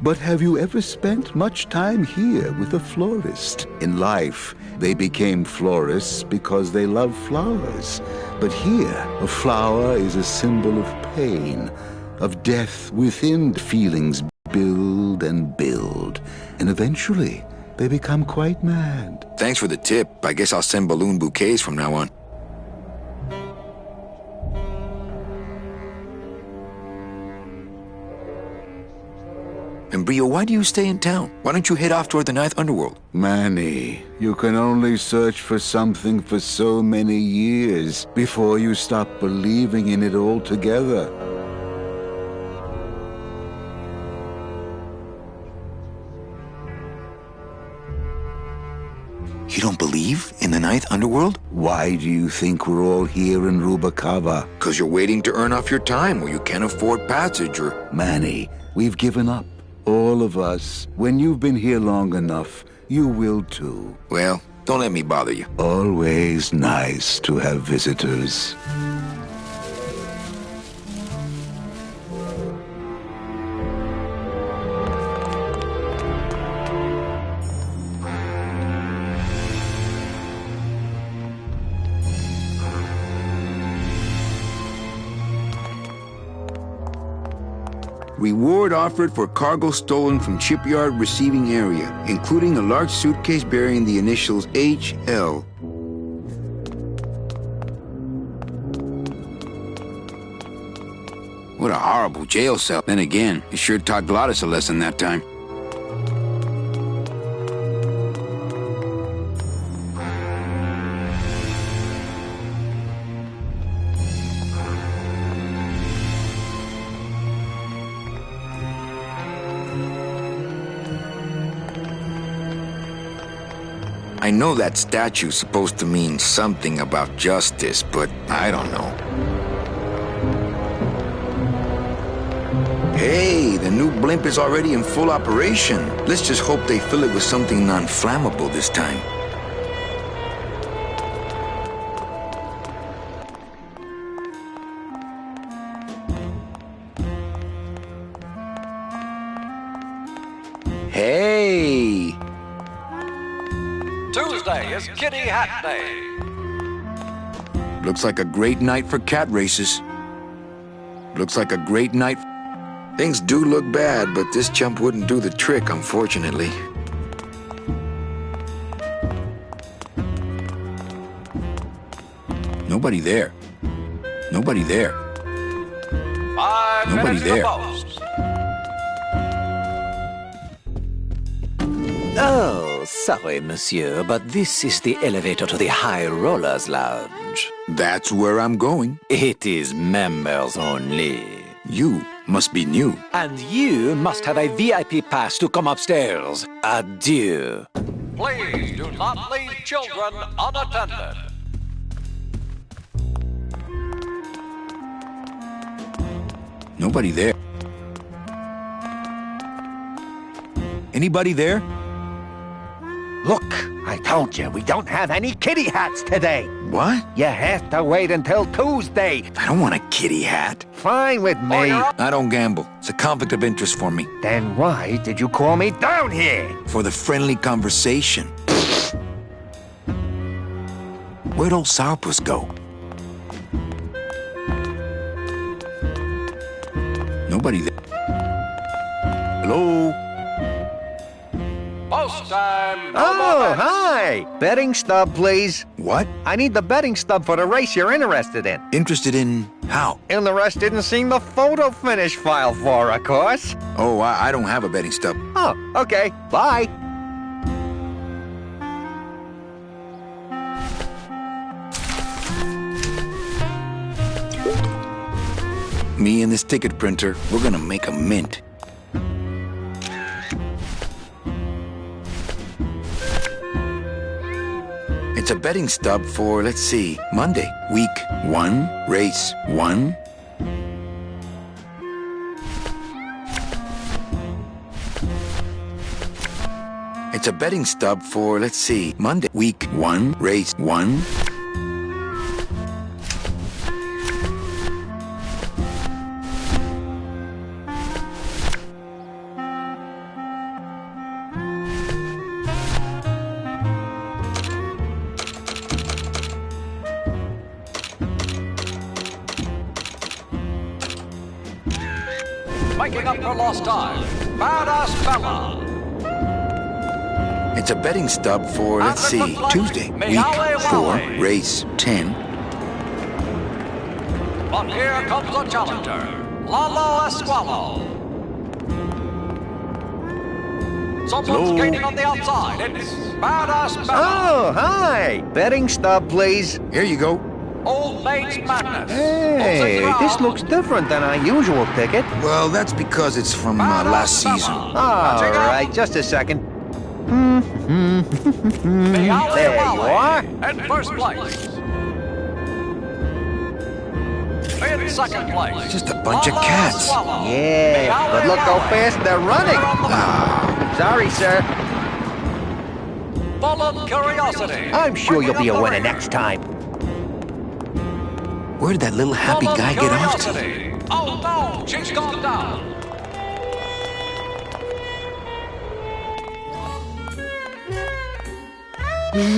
Speaker 2: But have you ever spent much time here with a florist? In life, they became florists because they love flowers. But here, a flower is a symbol of pain, of death within. Feelings build and build, and eventually they become quite mad.
Speaker 3: Thanks for the tip. I guess I'll send balloon bouquets from now on.
Speaker 2: And Brio, why do you stay in town? Why don't you head off toward the Ninth Underworld?
Speaker 12: Manny, you can only search for something for so many years before you stop believing in it altogether.
Speaker 2: You don't believe in the Ninth Underworld?
Speaker 12: Why do you think we're all here in Rubacava?
Speaker 2: Because you're waiting to earn off your time, or you can't afford passage, or...
Speaker 12: Manny, we've given up. All of us. When you've been here long enough, you will too.
Speaker 2: Well, don't let me bother you.
Speaker 12: Always nice to have visitors.
Speaker 2: Reward offered for cargo stolen from shipyard receiving area, including a large suitcase bearing the initials HL. What a horrible jail cell. Then again, it sure taught Glottis a lesson that time. I know that statue's supposed to mean something about justice, but I don't know. Hey, the new blimp is already in full operation. Let's just hope they fill it with something non-flammable this time. Hey!
Speaker 15: Tuesday is Kitty Hat Day.
Speaker 2: Looks like a great night for cat races. Looks like a great night. Things do look bad, but this chump wouldn't do the trick, unfortunately. Nobody there. Nobody there.
Speaker 15: 5
Speaker 2: Nobody
Speaker 15: minutes
Speaker 2: there.
Speaker 15: at the most.
Speaker 16: Oh, sorry, monsieur, but this is the elevator to the High Rollers Lounge.
Speaker 2: That's where I'm going.
Speaker 16: It is members only.
Speaker 2: You must be new.
Speaker 16: And you must have a VIP pass to come upstairs. Adieu.
Speaker 15: Please do not leave children unattended.
Speaker 2: Nobody there. Anybody there?
Speaker 17: Look, I told you, we don't have any kitty hats today.
Speaker 2: What?
Speaker 17: You have to wait until Tuesday.
Speaker 2: I don't want a kitty hat.
Speaker 17: Fine with me.
Speaker 2: I don't gamble. It's a conflict of interest for me.
Speaker 17: Then why did you call me down here?
Speaker 2: For the friendly conversation. Where'd old Sourpuss go? Nobody there. Hello?
Speaker 15: Post time.
Speaker 17: Oh, hi. Betting stub, please.
Speaker 2: What?
Speaker 17: I need the betting stub for the race you're interested in.
Speaker 2: Interested in how?
Speaker 17: Interested in seeing the photo finish file for, of course.
Speaker 2: Oh, I don't have a betting stub.
Speaker 17: Oh, okay. Bye.
Speaker 2: Me and this ticket printer, we're gonna make a mint. It's a betting stub for, let's see, Monday. Week 1, race 1. It's a betting stub for, let's see, Monday. Week 1, race 1.
Speaker 15: Making up for lost time. Badass Fella.
Speaker 2: It's a betting stub for, let's see, Tuesday. Week 4, race 10.
Speaker 15: But here comes the challenger, Lalo Esqualo. Someone's gaining on the outside. It's Badass Bella.
Speaker 17: Oh, hi. Betting stub, please.
Speaker 11: Here you go.
Speaker 15: Old Maid's Madness.
Speaker 17: Hey, this looks different than our usual ticket.
Speaker 11: Well, that's because it's from last season.
Speaker 17: All right, just a second. There you are.
Speaker 15: In first place. In second place.
Speaker 11: Just a bunch of cats.
Speaker 17: Yeah, but look how fast they're running. Sorry, sir.
Speaker 15: Full of curiosity.
Speaker 17: I'm sure you'll be a winner next time.
Speaker 11: Where did that little happy guy get off to?
Speaker 15: Oh no, she's gone down.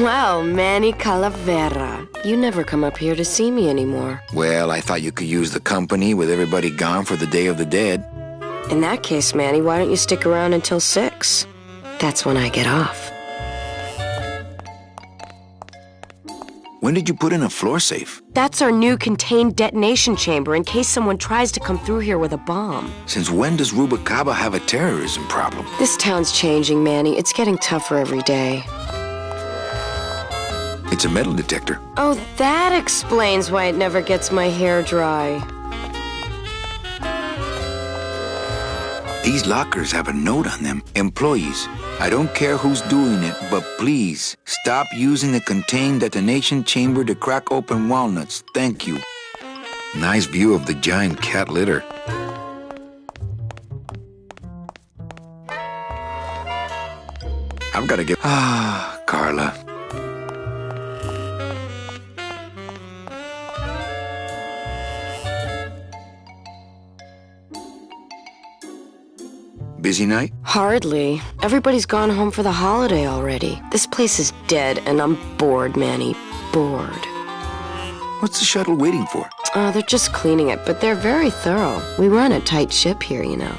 Speaker 18: Well, Manny Calavera, you never come up here to see me anymore.
Speaker 2: Well, I thought you could use the company with everybody gone for the Day of the Dead.
Speaker 18: In that case, Manny, why don't you stick around until 6? That's when I get off.
Speaker 2: When did you put in a floor safe?
Speaker 18: That's our new contained detonation chamber in case someone tries to come through here with a bomb.
Speaker 2: Since when does Rubacaba have a terrorism problem?
Speaker 18: This town's changing, Manny. It's getting tougher every day.
Speaker 2: It's a metal detector.
Speaker 18: Oh, that explains why it never gets my hair dry.
Speaker 2: These lockers have a note on them. Employees, I don't care who's doing it, but please stop using the contained detonation chamber to crack open walnuts. Thank you. Nice view of the giant cat litter. I've got to get... Carla. Busy night?
Speaker 18: Hardly. Everybody's gone home for the holiday already. This place is dead, and I'm bored, Manny. Bored.
Speaker 2: What's the shuttle waiting for?
Speaker 18: They're just cleaning it, but they're very thorough. We run a tight ship here, you know.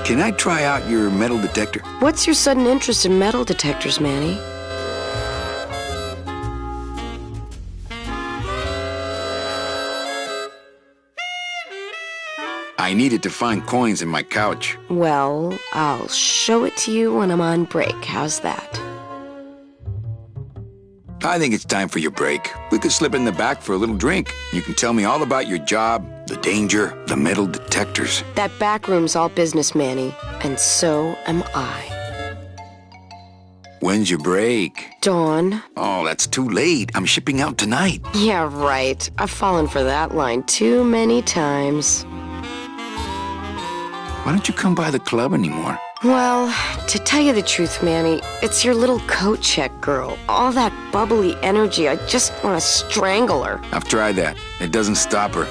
Speaker 2: Can I try out your metal detector?
Speaker 18: What's your sudden interest in metal detectors, Manny?
Speaker 2: I needed to find coins in my couch.
Speaker 18: Well, I'll show it to you when I'm on break. How's that?
Speaker 2: I think it's time for your break. We could slip in the back for a little drink. You can tell me all about your job, the danger, the metal detectors.
Speaker 18: That back room's all business, Manny. And so am I.
Speaker 2: When's your break?
Speaker 18: Dawn.
Speaker 2: Oh, that's too late. I'm shipping out tonight.
Speaker 18: Yeah, right. I've fallen for that line too many times.
Speaker 2: Why don't you come by the club anymore?
Speaker 18: Well, to tell you the truth, Manny, it's your little coat check girl. All that bubbly energy, I just want to strangle her.
Speaker 2: I've tried that. It doesn't stop her.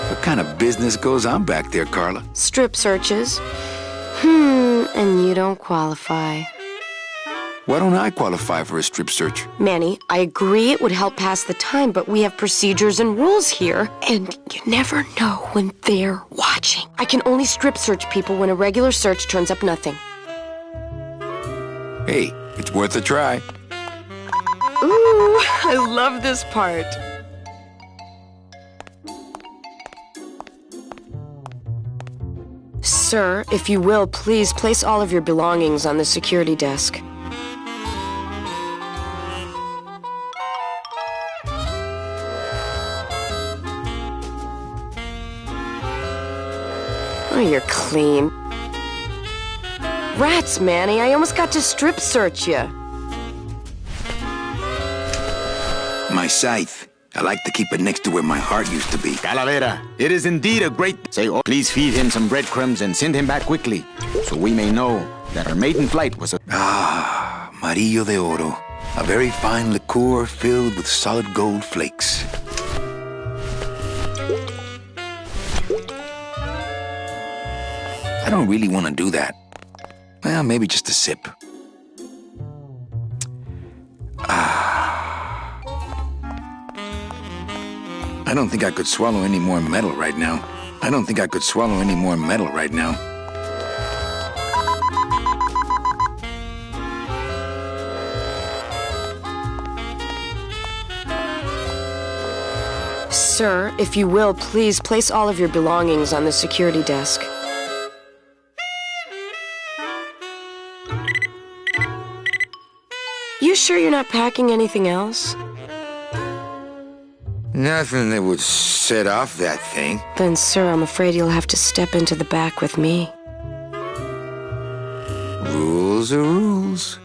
Speaker 2: What kind of business goes on back there, Carla?
Speaker 18: Strip searches. And you don't qualify.
Speaker 2: Why don't I qualify for a strip search?
Speaker 18: Manny, I agree it would help pass the time, but we have procedures and rules here, and you never know when they're watching. I can only strip search people when a regular search turns up nothing.
Speaker 2: Hey, it's worth a try.
Speaker 18: Ooh, I love this part. Sir, if you will, please place all of your belongings on the security desk. Oh, you're clean. Rats, Manny, I almost got to strip search you.
Speaker 2: My scythe. I like to keep it next to where my heart used to be.
Speaker 3: Calavera, it is indeed a great... Say, oh, please feed him some breadcrumbs and send him back quickly, so we may know that our maiden flight was a...
Speaker 2: Marillo de Oro. A very fine liqueur filled with solid gold flakes. I don't really want to do that. Well, maybe just a sip. I don't think I could swallow any more metal right now.
Speaker 18: Sir, if you will, please place all of your belongings on the security desk. You sure you're not packing anything else?
Speaker 2: Nothing that would set off that thing.
Speaker 18: Then, sir, I'm afraid you'll have to step into the back with me.
Speaker 2: Rules are rules.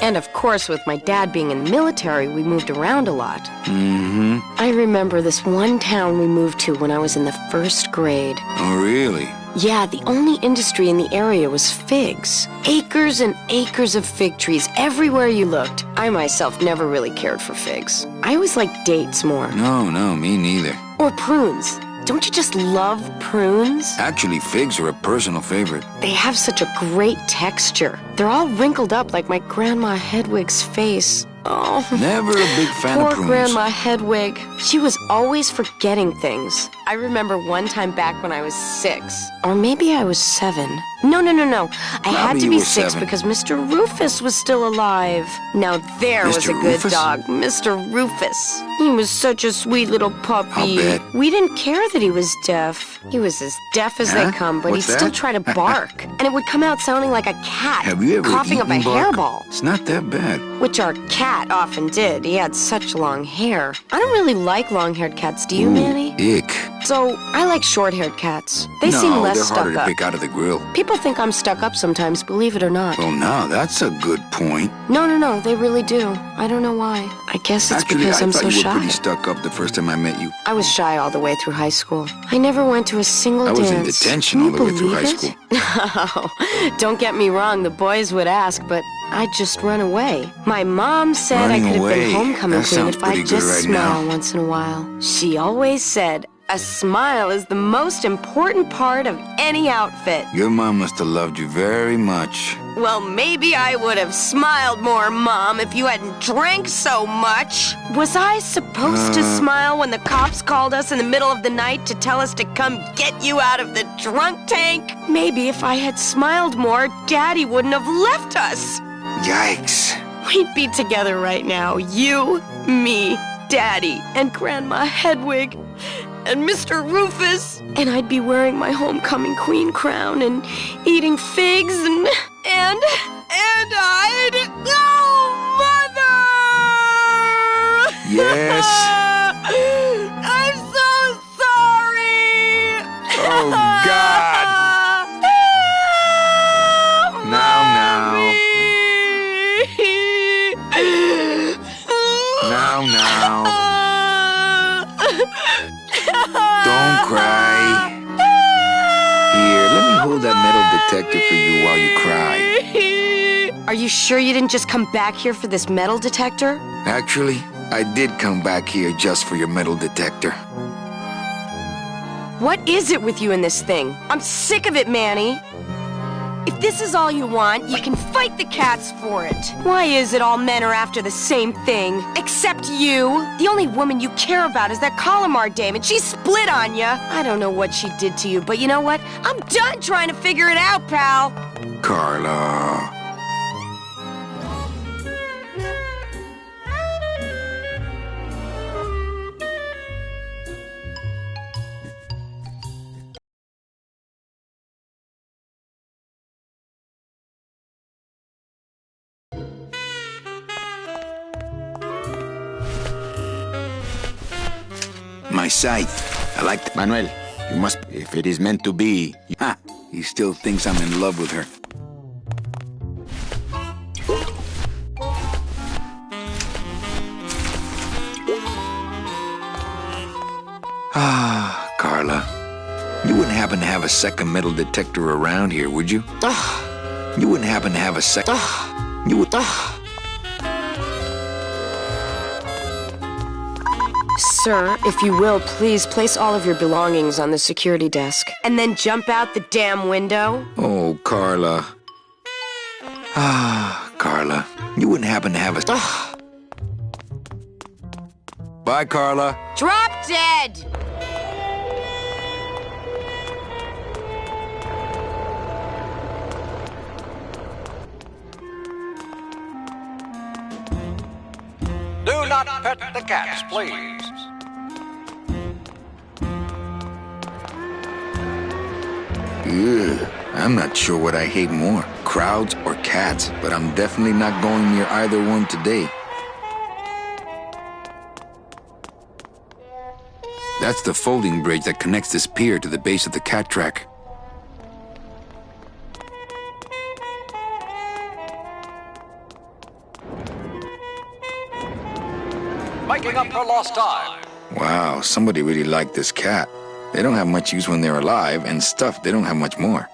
Speaker 18: And of course, with my dad being in the military, we moved around a lot.
Speaker 2: Mm-hmm.
Speaker 18: I remember this one town we moved to when I was in the 1st grade.
Speaker 2: Oh, really?
Speaker 18: Yeah, the only industry in the area was figs. Acres and acres of fig trees everywhere you looked. I myself never really cared for figs. I always liked dates more.
Speaker 2: No, me neither.
Speaker 18: Or prunes. Don't you just love prunes?
Speaker 2: Actually, figs are a personal favorite.
Speaker 18: They have such a great texture. They're all wrinkled up like my Grandma Hedwig's face. Oh,
Speaker 2: never a big fan of
Speaker 18: poor
Speaker 2: prunes.
Speaker 18: Grandma Hedwig. She was always forgetting things. I remember one time back when I was 6. Or maybe I was 7. No. I had to be 6 because Mr. Rufus was still alive. Now there was a good dog, Mr. Rufus. He was such a sweet little puppy.
Speaker 2: I'll bet.
Speaker 18: We didn't care that he was deaf. He was as deaf as they come, but
Speaker 2: What's
Speaker 18: he'd still
Speaker 2: that?
Speaker 18: try to bark. And it would come out sounding like a cat
Speaker 2: Have you ever
Speaker 18: coughing up a
Speaker 2: eaten bark?
Speaker 18: hairball.
Speaker 2: It's not that bad.
Speaker 18: Which our cat often did. He had such long hair. I don't really like long-haired cats, do you, Manny?
Speaker 2: Ick.
Speaker 18: So, I like short-haired cats. They seem less
Speaker 2: they're
Speaker 18: stuck
Speaker 2: harder to
Speaker 18: up.
Speaker 2: pick out of the grill.
Speaker 18: People think I'm stuck up sometimes, believe it or not.
Speaker 2: Well, now that's a good point.
Speaker 18: No, they really do. I don't know why. I guess it's
Speaker 2: Actually,
Speaker 18: because
Speaker 2: I
Speaker 18: I'm
Speaker 2: thought
Speaker 18: so
Speaker 2: you were
Speaker 18: shy.
Speaker 2: pretty stuck up the first time I met you.
Speaker 18: I was shy all the way through high school. I never went to a single
Speaker 2: I
Speaker 18: dance.
Speaker 2: was in detention
Speaker 18: Can
Speaker 2: all
Speaker 18: you
Speaker 2: the way through high
Speaker 18: believe
Speaker 2: school.
Speaker 18: it? Don't get me wrong, the boys would ask, but I'd just run away. My mom said
Speaker 2: Running
Speaker 18: I could have
Speaker 2: away?
Speaker 18: been homecoming
Speaker 2: That
Speaker 18: queen
Speaker 2: sounds
Speaker 18: if
Speaker 2: pretty
Speaker 18: I'd
Speaker 2: good
Speaker 18: just
Speaker 2: right
Speaker 18: smile
Speaker 2: now.
Speaker 18: once in a while. She always said, a smile is the most important part of any outfit.
Speaker 2: Your mom must have loved you very much.
Speaker 18: Well, maybe I would have smiled more, Mom, if you hadn't drank so much. Was I supposed to smile when the cops called us in the middle of the night to tell us to come get you out of the drunk tank? Maybe if I had smiled more, Daddy wouldn't have left us.
Speaker 2: Yikes.
Speaker 18: We'd be together right now. You, me, Daddy, and Grandma Hedwig, and Mr. Rufus. And I'd be wearing my homecoming queen crown and eating figs and I'd... Oh, Mother!
Speaker 2: Yes.
Speaker 18: I'm so sorry!
Speaker 2: Oh, God. Now. Don't cry. Here, let me hold that metal detector for you while you cry.
Speaker 18: Are you sure you didn't just come back here for this metal detector?
Speaker 2: Actually, I did come back here just for your metal detector.
Speaker 18: What is it with you in this thing? I'm sick of it, Manny. If this is all you want, you can fight the cats for it. Why is it all men are after the same thing? Except you. The only woman you care about is that Calamar dame, and she split on you. I don't know what she did to you, but you know what? I'm done trying to figure it out, pal.
Speaker 2: Carla. My scythe. I like
Speaker 3: Manuel, you must... If it is meant to be...
Speaker 2: Ha! He still thinks I'm in love with her. Ah, Carla. You wouldn't happen to have a second metal detector around here, would you? You wouldn't happen to have a second... You would...
Speaker 18: Sir, if you will, please place all of your belongings on the security desk. And then jump out the damn window.
Speaker 2: Oh, Carla. Ah, Carla. You wouldn't happen to have a... Bye, Carla.
Speaker 18: Drop dead!
Speaker 15: Do not pet the cats, please.
Speaker 2: Ugh, I'm not sure what I hate more, crowds or cats, but I'm definitely not going near either one today. That's the folding bridge that connects this pier to the base of the cat track.
Speaker 15: Making up for lost time.
Speaker 2: Wow, somebody really liked this cat. They don't have much use when they're alive, and stuff, they don't have much more.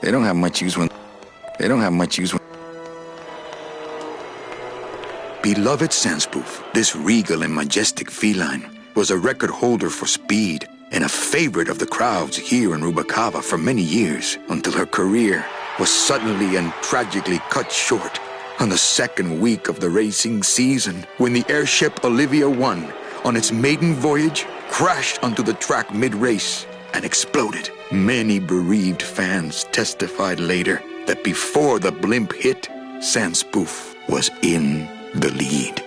Speaker 2: They don't have much use when... Beloved Sandspoof, this regal and majestic feline was a record holder for speed and a favorite of the crowds here in Rubalcaba for many years, until her career was suddenly and tragically cut short on the second week of the racing season, when the airship Olivia 1, on its maiden voyage, crashed onto the track mid-race and exploded. Many bereaved fans testified later that before the blimp hit, Sandspoof was in the lead.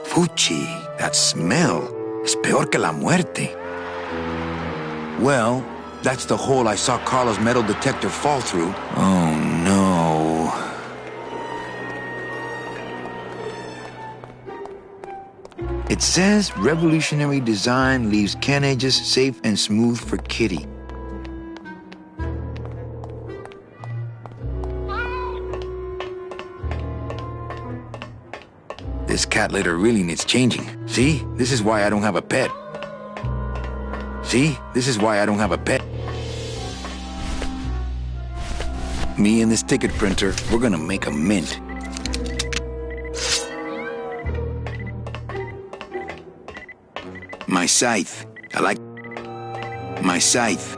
Speaker 2: Fuchi, that smell es peor que la muerte. Well, that's the hole I saw Carla's metal detector fall through. Oh no. It says revolutionary design leaves can edges safe and smooth for Kitty. This cat litter really needs changing. See? This is why I don't have a pet. See? This is why I don't have a pet. Me and this ticket printer, we're gonna make a mint. My scythe. I like my scythe.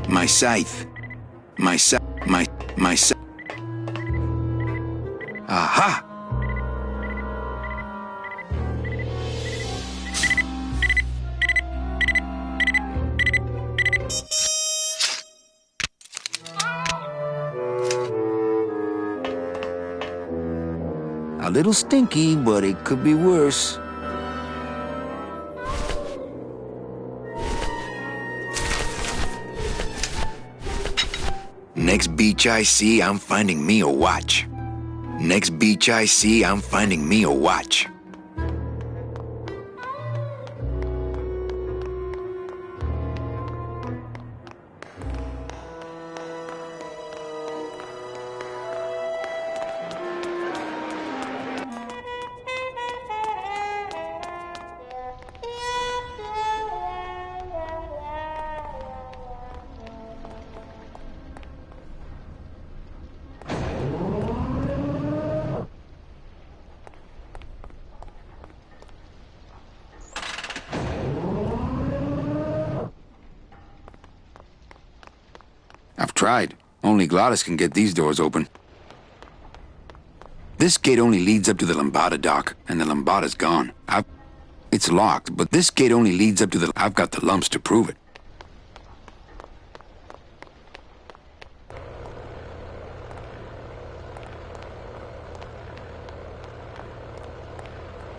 Speaker 2: My scythe. My scythe. My scythe. Aha! A little stinky, but it could be worse. Next beach I see, I'm finding me a watch. Next beach I see, I'm finding me a watch. I've tried. Only Gladys can get these doors open. This gate only leads up to the Lambada dock, and the Lambada's gone. It's locked, but this gate only leads up to the... I've got the lumps to prove it.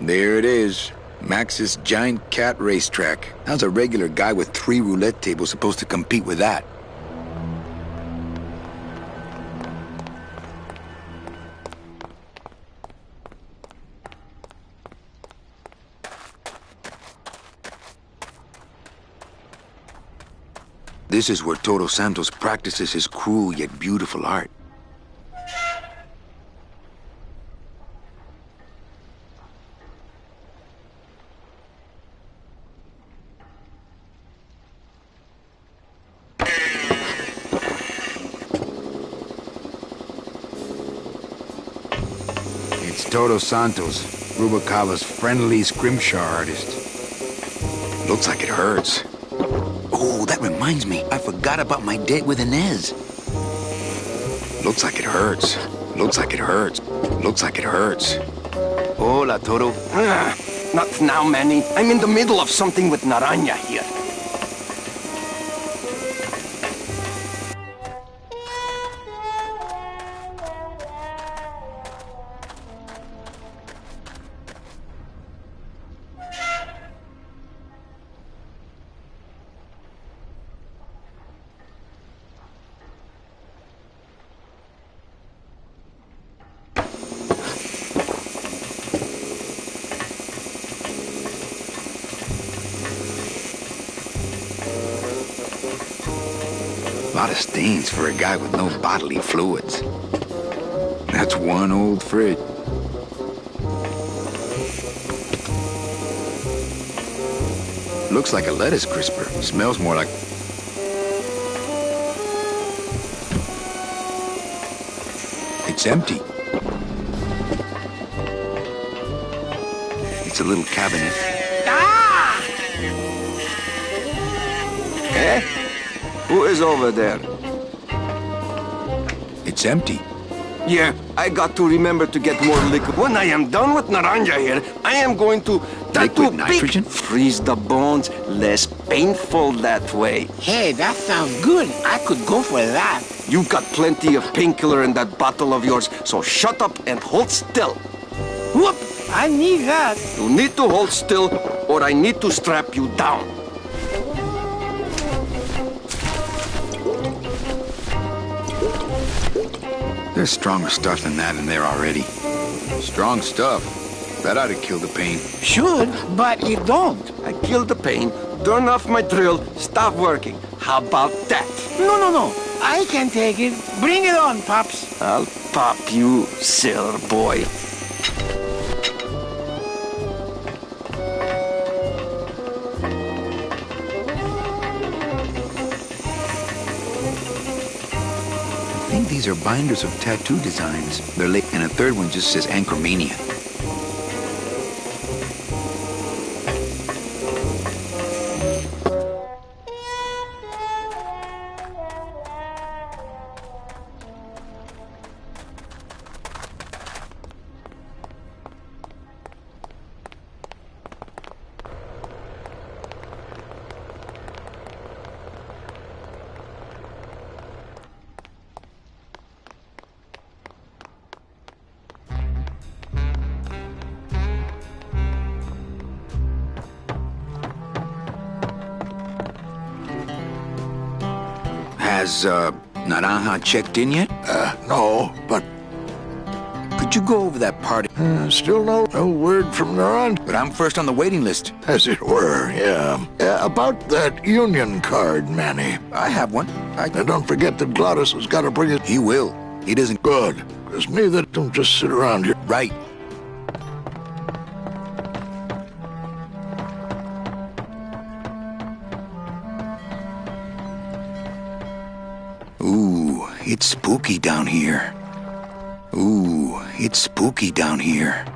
Speaker 2: There it is. Max's giant cat racetrack. How's a regular guy with 3 roulette tables supposed to compete with that? This is where Toro Santos practices his cruel yet beautiful art. It's Toro Santos, Rubalcaba's friendly scrimshaw artist. Looks like it hurts. Oh, that reminds me. I forgot about my date with Inez. Looks like it hurts. Looks like it hurts. Looks like it hurts. Hola, Toro.
Speaker 17: Not now, Manny. I'm in the middle of something with Naranja here.
Speaker 2: lot of stains for a guy with no bodily fluids. That's one old fridge. Looks like a lettuce crisper. Smells more like... It's empty. It's a little cabinet.
Speaker 8: Eh? Who is over there?
Speaker 2: It's empty.
Speaker 8: Yeah, I got to remember to get more liquid. When I am done with Naranja here, I am going to
Speaker 2: Liquid nitrogen?
Speaker 8: Freeze the bones, less painful that way.
Speaker 17: Hey, that sounds good. I could go for that.
Speaker 8: You've got plenty of painkiller in that bottle of yours, so shut up and hold still.
Speaker 17: Whoop! I need that.
Speaker 8: You need to hold still, or I need to strap you down.
Speaker 2: There's stronger stuff than that in there already. Strong stuff. That ought to kill the pain.
Speaker 17: Should, but it don't.
Speaker 8: I killed the pain, turn off my drill, stop working. How about that?
Speaker 17: No. I can take it. Bring it on, Pops.
Speaker 8: I'll pop you, sailor boy.
Speaker 2: I think these are binders of tattoo designs. They're late, and a third one just says Anchormania. Has, Naranja checked in yet?
Speaker 4: No, but...
Speaker 2: Could you go over that part?
Speaker 4: Still no word from Naranja.
Speaker 2: But I'm first on the waiting list.
Speaker 4: As it were, yeah. About that union card, Manny.
Speaker 2: I have one.
Speaker 4: Now don't forget that Glottis has got to bring it.
Speaker 2: He will. He doesn't...
Speaker 4: Good. Because neither don't just sit around here.
Speaker 2: Right. Ooh, it's spooky down here. Ooh, it's spooky down here.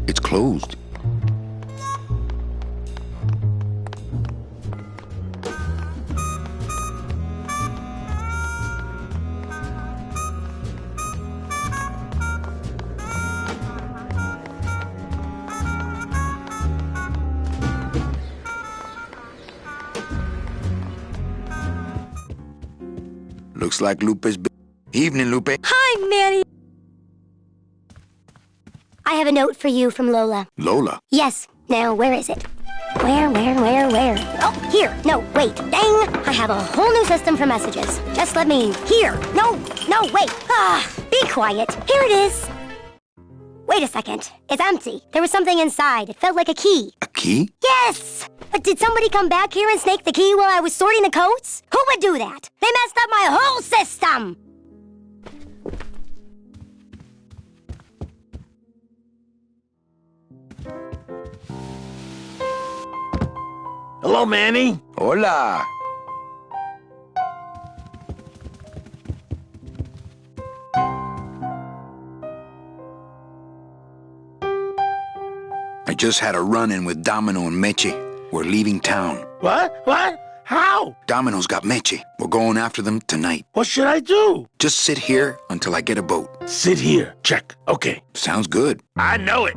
Speaker 2: It's closed. Looks like Lupe's... Evening, Lupe.
Speaker 1: Hi, Manny. I have a note for you from Lola.
Speaker 2: Lola?
Speaker 1: Yes. Now, where is it? Where? Oh, here. No, wait. Dang. I have a whole new system for messages. Just let me... Here. No, wait. Be quiet. Here it is. Wait a second. It's empty. There was something inside. It felt like a key.
Speaker 2: A key?
Speaker 1: Yes! But did somebody come back here and snake the key while I was sorting the coats? Who would do that? They messed up my whole system!
Speaker 6: Hello, Manny.
Speaker 2: Hola. I just had a run-in with Domino and Meche. We're leaving town.
Speaker 6: What? How?
Speaker 2: Domino's got Meche. We're going after them tonight.
Speaker 6: What should I do?
Speaker 2: Just sit here until I get a boat.
Speaker 6: Sit here. Check. Okay.
Speaker 2: Sounds good.
Speaker 6: I know it.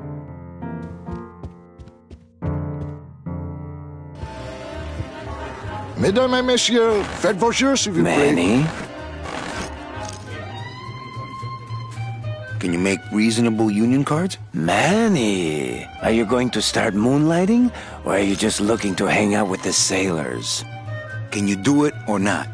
Speaker 4: Mesdames et messieurs, faites vos jeux, s'il vous plaît.
Speaker 8: Manny?
Speaker 2: Can you make reasonable union cards?
Speaker 8: Manny, are you going to start moonlighting? Or are you just looking to hang out with the sailors?
Speaker 2: Can you do it or not?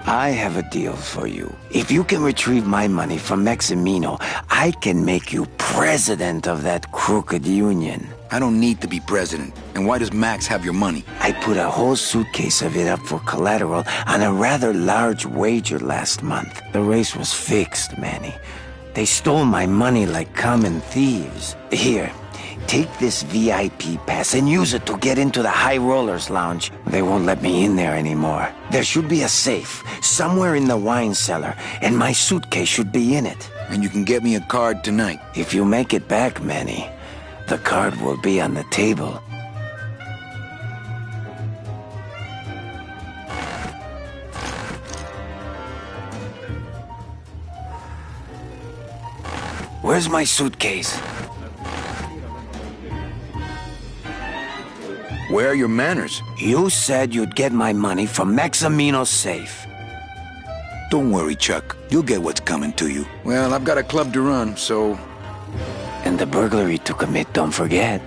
Speaker 8: I have a deal for you. If you can retrieve my money from Maximino, I can make you president of that crooked union.
Speaker 2: I don't need to be president. And why does Max have your money?
Speaker 8: I put a whole suitcase of it up for collateral on a rather large wager last month. The race was fixed, Manny. They stole my money like common thieves. Here, take this VIP pass and use it to get into the High Rollers Lounge. They won't let me in there anymore. There should be a safe somewhere in the wine cellar, and my suitcase should be in it.
Speaker 2: And you can get me a card tonight.
Speaker 8: If you make it back, Manny, the card will be on the table. Where's my suitcase?
Speaker 2: Where are your manners?
Speaker 8: You said you'd get my money from Maximino's safe.
Speaker 2: Don't worry, Chuck. You'll get what's coming to you. Well, I've got a club to run, so...
Speaker 8: And the burglary to commit, don't forget.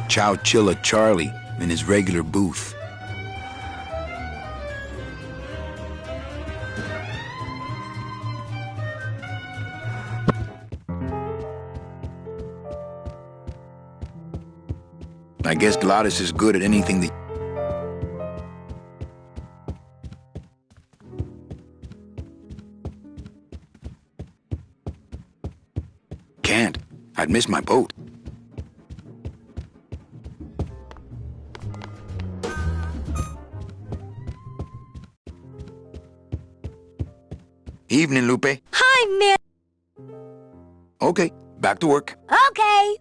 Speaker 2: Chow Chilla Charlie in his regular booth. I guess Gladys is good at anything that... Can't. I'd miss my boat. Evening, Lupe.
Speaker 1: Hi, man.
Speaker 2: Okay, back to work.
Speaker 1: Okay.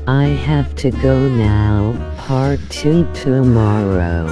Speaker 5: I have to go now, part 2 tomorrow.